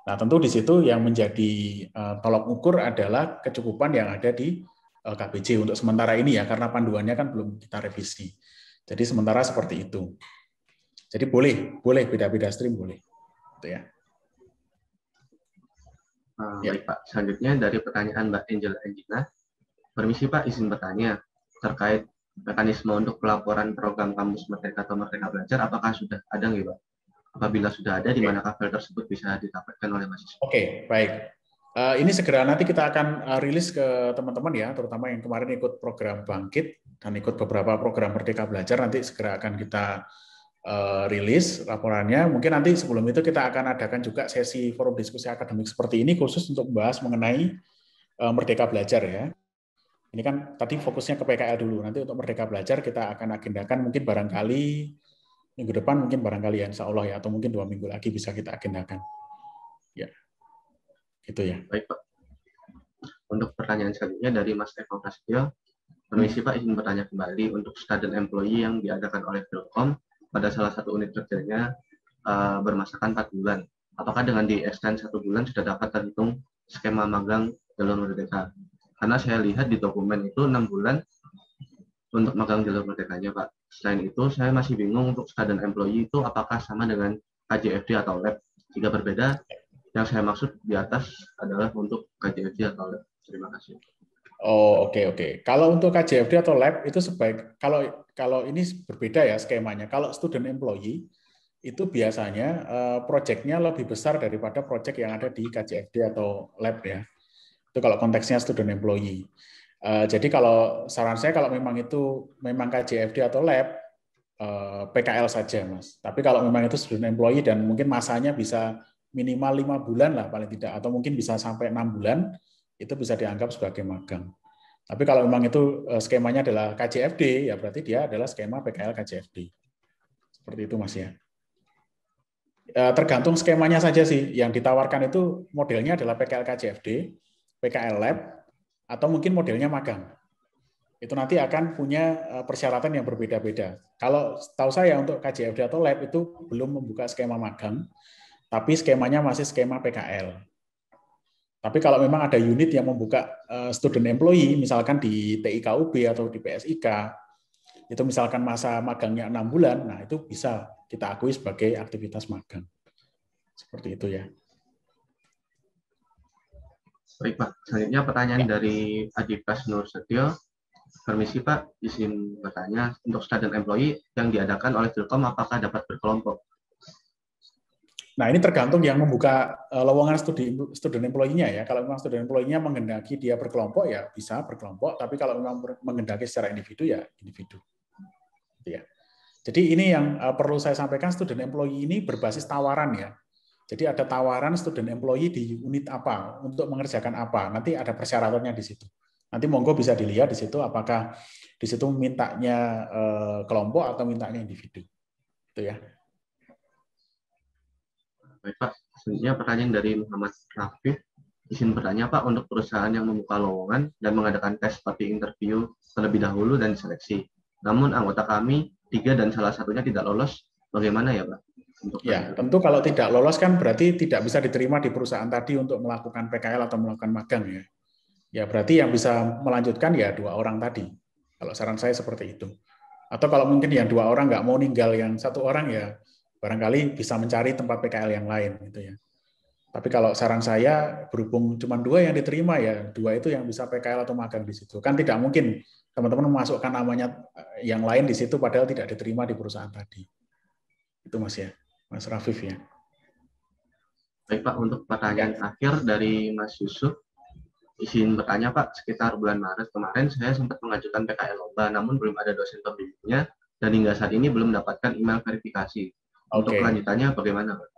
[SPEAKER 3] Nah, tentu di situ yang menjadi tolok ukur adalah kecukupan yang ada di KBJ untuk sementara ini ya, karena panduannya kan belum kita revisi. Jadi sementara seperti itu. Jadi boleh beda-beda stream boleh. Gitu ya.
[SPEAKER 1] Baik Pak, selanjutnya dari pertanyaan Mbak Angel Angina. Permisi Pak, izin bertanya terkait mekanisme untuk pelaporan program kampus Merdeka atau Merdeka Belajar, apakah sudah ada nggak Pak? Apabila sudah ada, di mana file tersebut bisa didapatkan oleh mahasiswa?
[SPEAKER 3] Oke, baik. Ini segera nanti kita akan rilis ke teman-teman ya, terutama yang kemarin ikut program Bangkit dan ikut beberapa program Merdeka Belajar, nanti segera akan kita rilis laporannya. Mungkin nanti sebelum itu kita akan adakan juga sesi forum diskusi akademik seperti ini khusus untuk membahas mengenai Merdeka Belajar ya. Ini kan tadi fokusnya ke PKL dulu. Nanti untuk Merdeka Belajar kita akan agendakan mungkin barangkali minggu depan, mungkin barangkali ya, insya Allah ya, atau mungkin 2 minggu lagi bisa kita agendakan. Ya, gitu ya.
[SPEAKER 1] Baik Pak. Untuk pertanyaan selanjutnya dari Mas Eko Prasetyo. Permisi Pak, izin bertanya kembali untuk student employee yang diadakan oleh Telkom pada salah satu unit kerjanya bermasakan 4 bulan. Apakah dengan di-extend 1 bulan sudah dapat terhitung skema magang jalur Merdeka? Karena saya lihat di dokumen itu 6 bulan untuk magang jalur Merdekanya Pak. Selain itu, saya masih bingung untuk student employee itu apakah sama dengan KJFD atau lab. Jika berbeda, yang saya maksud di atas adalah untuk KJFD atau lab. Terima kasih.
[SPEAKER 3] Oh, oke. Kalau untuk KJFD atau lab itu kalau ini berbeda ya skemanya. Kalau student employee itu biasanya proyeknya lebih besar daripada proyek yang ada di KJFD atau lab ya. Itu kalau konteksnya student employee. Jadi kalau saran saya kalau memang itu memang KJFD atau lab, PKL saja Mas. Tapi kalau memang itu student employee dan mungkin masanya bisa minimal 5 bulan lah paling tidak, atau mungkin bisa sampai 6 bulan, itu bisa dianggap sebagai magang. Tapi kalau memang itu skemanya adalah KJFD, ya berarti dia adalah skema PKL KJFD. Seperti itu Mas ya. Tergantung skemanya saja sih. Yang ditawarkan itu modelnya adalah PKL KJFD, PKL lab, atau mungkin modelnya magang. Itu nanti akan punya persyaratan yang berbeda-beda. Kalau tahu saya untuk KJFD atau lab itu belum membuka skema magang, tapi skemanya masih skema PKL. Tapi kalau memang ada unit yang membuka student employee, misalkan di TIKUB atau di PSIK, itu misalkan masa magangnya 6 bulan, nah itu bisa kita akui sebagai aktivitas magang. Seperti itu ya.
[SPEAKER 1] Baik Pak, selanjutnya pertanyaan dari Adipras Nur Setio. Permisi Pak, izin bertanya untuk student employee yang diadakan oleh Telkom apakah dapat berkelompok?
[SPEAKER 3] Nah, ini tergantung yang membuka lowongan student employee-nya ya. Kalau memang student employee-nya menghendaki dia berkelompok, ya bisa berkelompok. Tapi kalau memang menghendaki secara individu, ya individu. Ya. Jadi ini yang perlu saya sampaikan, student employee ini berbasis tawaran ya. Jadi ada tawaran student employee di unit apa, untuk mengerjakan apa. Nanti ada persyaratannya di situ. Nanti monggo bisa dilihat di situ, apakah di situ mintanya kelompok atau mintanya individu. Itu ya.
[SPEAKER 1] Baik Pak, selanjutnya pertanyaan dari Muhammad Rafif. Izin bertanya Pak, untuk perusahaan yang membuka lowongan dan mengadakan tes seperti interview terlebih dahulu dan seleksi. Namun anggota kami 3 dan salah satunya tidak lolos, bagaimana ya Pak?
[SPEAKER 3] Ya, tentu kalau tidak lolos kan berarti tidak bisa diterima di perusahaan tadi untuk melakukan PKL atau melakukan magang ya. Ya berarti yang bisa melanjutkan ya 2 orang tadi. Kalau saran saya seperti itu. Atau kalau mungkin yang 2 orang nggak mau ninggal, yang 1 orang ya barangkali bisa mencari tempat PKL yang lain gitu ya. Tapi kalau saran saya berhubung cuma 2 yang diterima ya 2 itu yang bisa PKL atau magang di situ. Kan tidak mungkin teman-teman memasukkan namanya yang lain di situ padahal tidak diterima di perusahaan tadi. Itu Mas ya. Mas Rafif ya.
[SPEAKER 1] Baik Pak, untuk pertanyaan terakhir dari Mas Yusuf, izin bertanya Pak, sekitar bulan Maret kemarin saya sempat mengajukan PKL Lomba, namun belum ada dosen pembimbingnya dan hingga saat ini belum mendapatkan email verifikasi. Untuk kelanjutannya bagaimana Pak?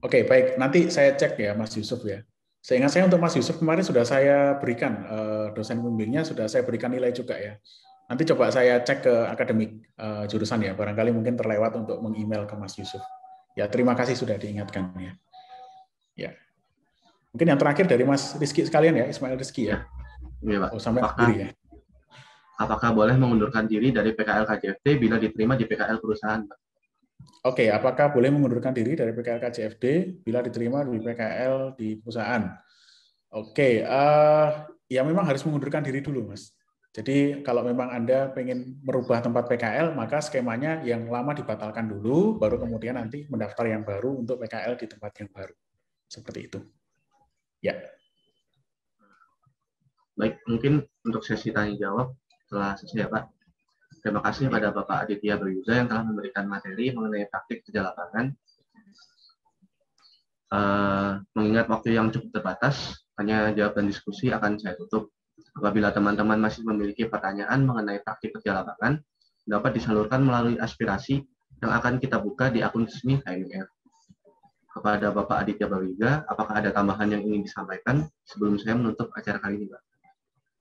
[SPEAKER 3] Oke, baik. Nanti saya cek ya Mas Yusuf ya. Seingat saya untuk Mas Yusuf kemarin sudah saya berikan, dosen pembimbingnya sudah saya berikan nilai juga ya. Nanti coba saya cek ke akademik jurusan ya, barangkali mungkin terlewat untuk meng-email ke Mas Yusuf. Ya, terima kasih sudah diingatkan ya. Ya. Mungkin yang terakhir dari Mas Rizky sekalian ya, Ismail Rizky ya.
[SPEAKER 1] Iya, Pak.
[SPEAKER 3] Oh, sampai sendiri ya.
[SPEAKER 1] Apakah boleh mengundurkan diri dari PKL KJFD bila diterima di PKL perusahaan, Pak?
[SPEAKER 3] Oke, apakah boleh mengundurkan diri dari PKL KJFD bila diterima di PKL di perusahaan? Oke, ya memang harus mengundurkan diri dulu, Mas. Jadi kalau memang Anda pengen merubah tempat PKL, maka skemanya yang lama dibatalkan dulu, baru kemudian nanti mendaftar yang baru untuk PKL di tempat yang baru. Seperti itu. Ya.
[SPEAKER 1] Baik, mungkin untuk sesi tanya jawab telah selesai, Pak. Terima kasih kepada Bapak Aditya Bawyuga yang telah memberikan materi mengenai praktik kerja lapangan. Mengingat waktu yang cukup terbatas, hanya jawab dan diskusi akan saya tutup. Apabila teman-teman masih memiliki pertanyaan mengenai praktik kerja lapangan, dapat disalurkan melalui aspirasi yang akan kita buka di akun resmi HMIF. Kepada Bapak Aditya Bawyuga, apakah ada tambahan yang ingin disampaikan sebelum saya menutup acara kali ini, Pak?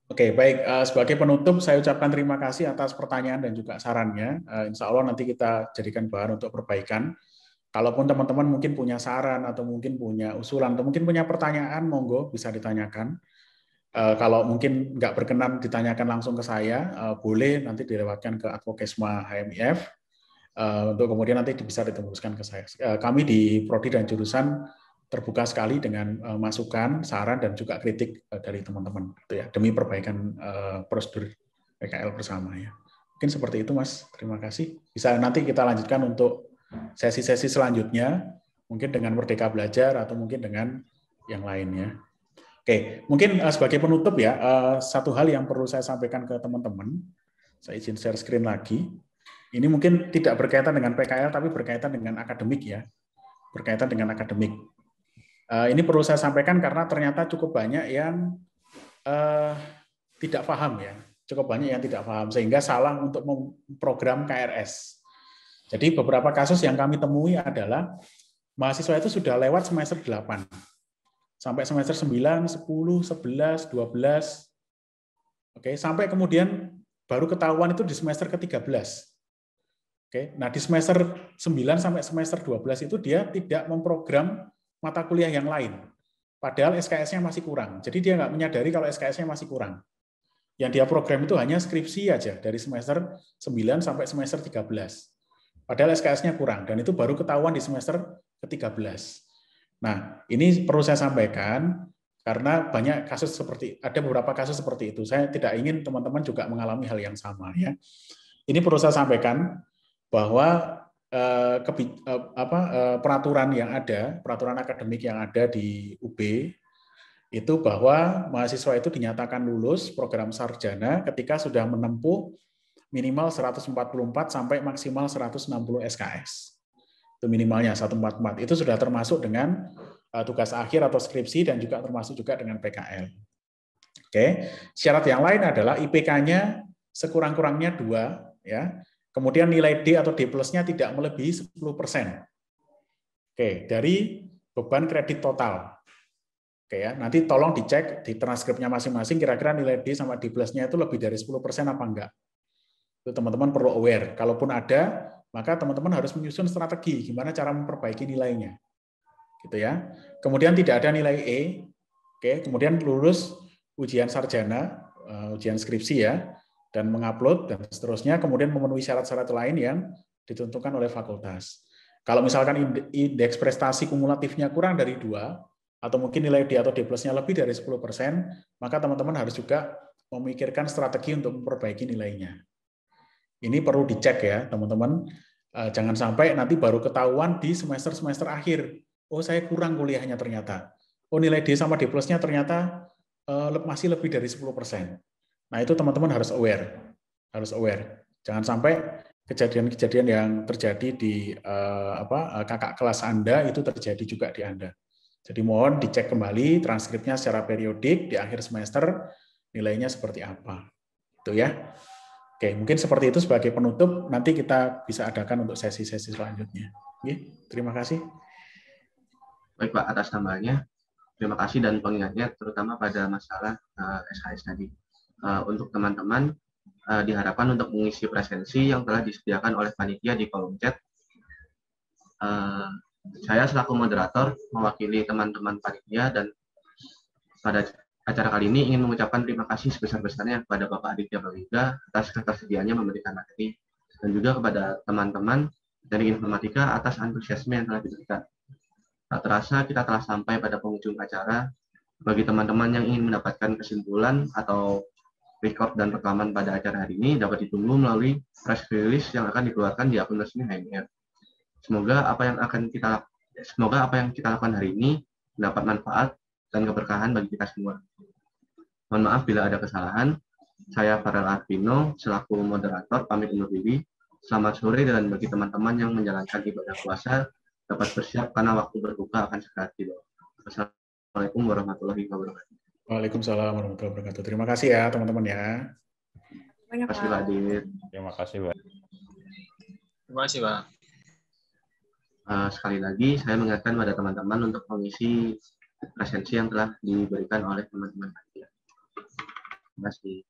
[SPEAKER 3] Oke, baik. Sebagai penutup, saya ucapkan terima kasih atas pertanyaan dan juga sarannya. Insya Allah nanti kita jadikan bahan untuk perbaikan. Kalaupun teman-teman mungkin punya saran atau mungkin punya usulan atau mungkin punya pertanyaan, monggo bisa ditanyakan. Kalau mungkin nggak berkenan ditanyakan langsung ke saya, boleh nanti dilewatkan ke Advokesma HMIF untuk kemudian nanti bisa ditembuskan ke saya. Kami di Prodi dan jurusan terbuka sekali dengan masukan, saran dan juga kritik dari teman-teman, gitu ya, demi perbaikan prosedur PKL bersama ya. Mungkin seperti itu, Mas. Terima kasih. Bisa nanti kita lanjutkan untuk sesi-sesi selanjutnya, mungkin dengan Merdeka Belajar atau mungkin dengan yang lainnya. Oke, mungkin sebagai penutup ya, satu hal yang perlu saya sampaikan ke teman-teman, saya izin share screen lagi. Ini mungkin tidak berkaitan dengan PKL, tapi berkaitan dengan akademik ya, berkaitan dengan akademik. Ini perlu saya sampaikan karena ternyata cukup banyak yang tidak paham ya, cukup banyak yang tidak paham sehingga salah untuk memprogram KRS. Jadi beberapa kasus yang kami temui adalah mahasiswa itu sudah lewat semester 8, sampai semester 9, 10, 11, 12, oke, sampai kemudian baru ketahuan itu di semester ke-13. Oke, nah di semester 9 sampai semester 12 itu dia tidak memprogram mata kuliah yang lain. Padahal SKS-nya masih kurang. Jadi dia nggak menyadari kalau SKS-nya masih kurang. Yang dia program itu hanya skripsi aja dari semester 9 sampai semester 13. Padahal SKS-nya kurang, dan itu baru ketahuan di semester ke-13. Nah, ini perlu saya sampaikan, karena banyak kasus ada beberapa kasus seperti itu. Saya tidak ingin teman-teman juga mengalami hal yang sama. Ya. Ini perlu saya sampaikan, bahwa peraturan yang ada, peraturan akademik yang ada di UB, itu bahwa mahasiswa itu dinyatakan lulus program sarjana ketika sudah menempuh minimal 144 sampai maksimal 160 SKS. Itu minimalnya 144. Itu sudah termasuk dengan tugas akhir atau skripsi dan juga termasuk juga dengan PKL. Oke. Syarat yang lain adalah IPK-nya sekurang-kurangnya 2 ya. Kemudian nilai D atau D plus-nya tidak melebihi 10%. Oke, dari beban kredit total. Oke ya, nanti tolong dicek di transkripnya masing-masing kira-kira nilai D sama D plus-nya itu lebih dari 10% apa enggak. Itu teman-teman perlu aware. Kalaupun ada, maka teman-teman harus menyusun strategi gimana cara memperbaiki nilainya. Gitu ya. Kemudian tidak ada nilai E. Oke, kemudian lulus ujian sarjana, ujian skripsi ya, dan mengupload dan seterusnya, kemudian memenuhi syarat-syarat lain yang ditentukan oleh fakultas. Kalau misalkan indeks prestasi kumulatifnya kurang dari 2, atau mungkin nilai D atau D plus-nya lebih dari 10%, maka teman-teman harus juga memikirkan strategi untuk memperbaiki nilainya. Ini perlu dicek ya, teman-teman. Jangan sampai nanti baru ketahuan di semester-semester akhir. Oh, saya kurang kuliahnya ternyata. Oh, nilai D sama D plus-nya ternyata masih lebih dari 10%. Nah, itu teman-teman harus aware. Harus aware. Jangan sampai kejadian-kejadian yang terjadi di kakak kelas Anda itu terjadi juga di Anda. Jadi mohon dicek kembali transkripnya secara periodik di akhir semester, nilainya seperti apa. Itu ya. Oke, mungkin seperti itu sebagai penutup, nanti kita bisa adakan untuk sesi-sesi selanjutnya. Oke, terima kasih.
[SPEAKER 1] Baik Pak, atas tambahannya. Terima kasih dan pengingatnya, terutama pada masalah SKS tadi. Untuk teman-teman, diharapkan untuk mengisi presensi yang telah disediakan oleh panitia di kolom chat. Saya selaku moderator mewakili teman-teman panitia dan pada acara kali ini ingin mengucapkan terima kasih sebesar-besarnya kepada Bapak Aditya Bawiyuga atas ketersediaannya memberikan materi dan juga kepada teman-teman dari informatika atas antusiasme yang telah diberikan. Tak terasa kita telah sampai pada penghujung acara. Bagi teman-teman yang ingin mendapatkan kesimpulan atau record dan rekaman pada acara hari ini dapat ditunggu melalui press release yang akan dikeluarkan di akun resmi HMR. Semoga apa yang kita lakukan hari ini mendapat manfaat dan keberkahan bagi kita semua. Mohon maaf bila ada kesalahan. Saya Farel Arvino selaku moderator pamit undur diri. Selamat sore dan bagi teman-teman yang menjalankan ibadah puasa dapat bersiap karena waktu berbuka akan segera tiba. Assalamualaikum warahmatullahi wabarakatuh.
[SPEAKER 3] Waalaikumsalam warahmatullahi wabarakatuh. Terima kasih ya teman-teman ya.
[SPEAKER 1] Terima kasih Pak Adit.
[SPEAKER 5] Terima kasih Pak.
[SPEAKER 4] Terima kasih Pak.
[SPEAKER 1] Sekali lagi saya mengingatkan pada teman-teman untuk mengisi presensi yang telah diberikan oleh teman-teman. Terima kasih.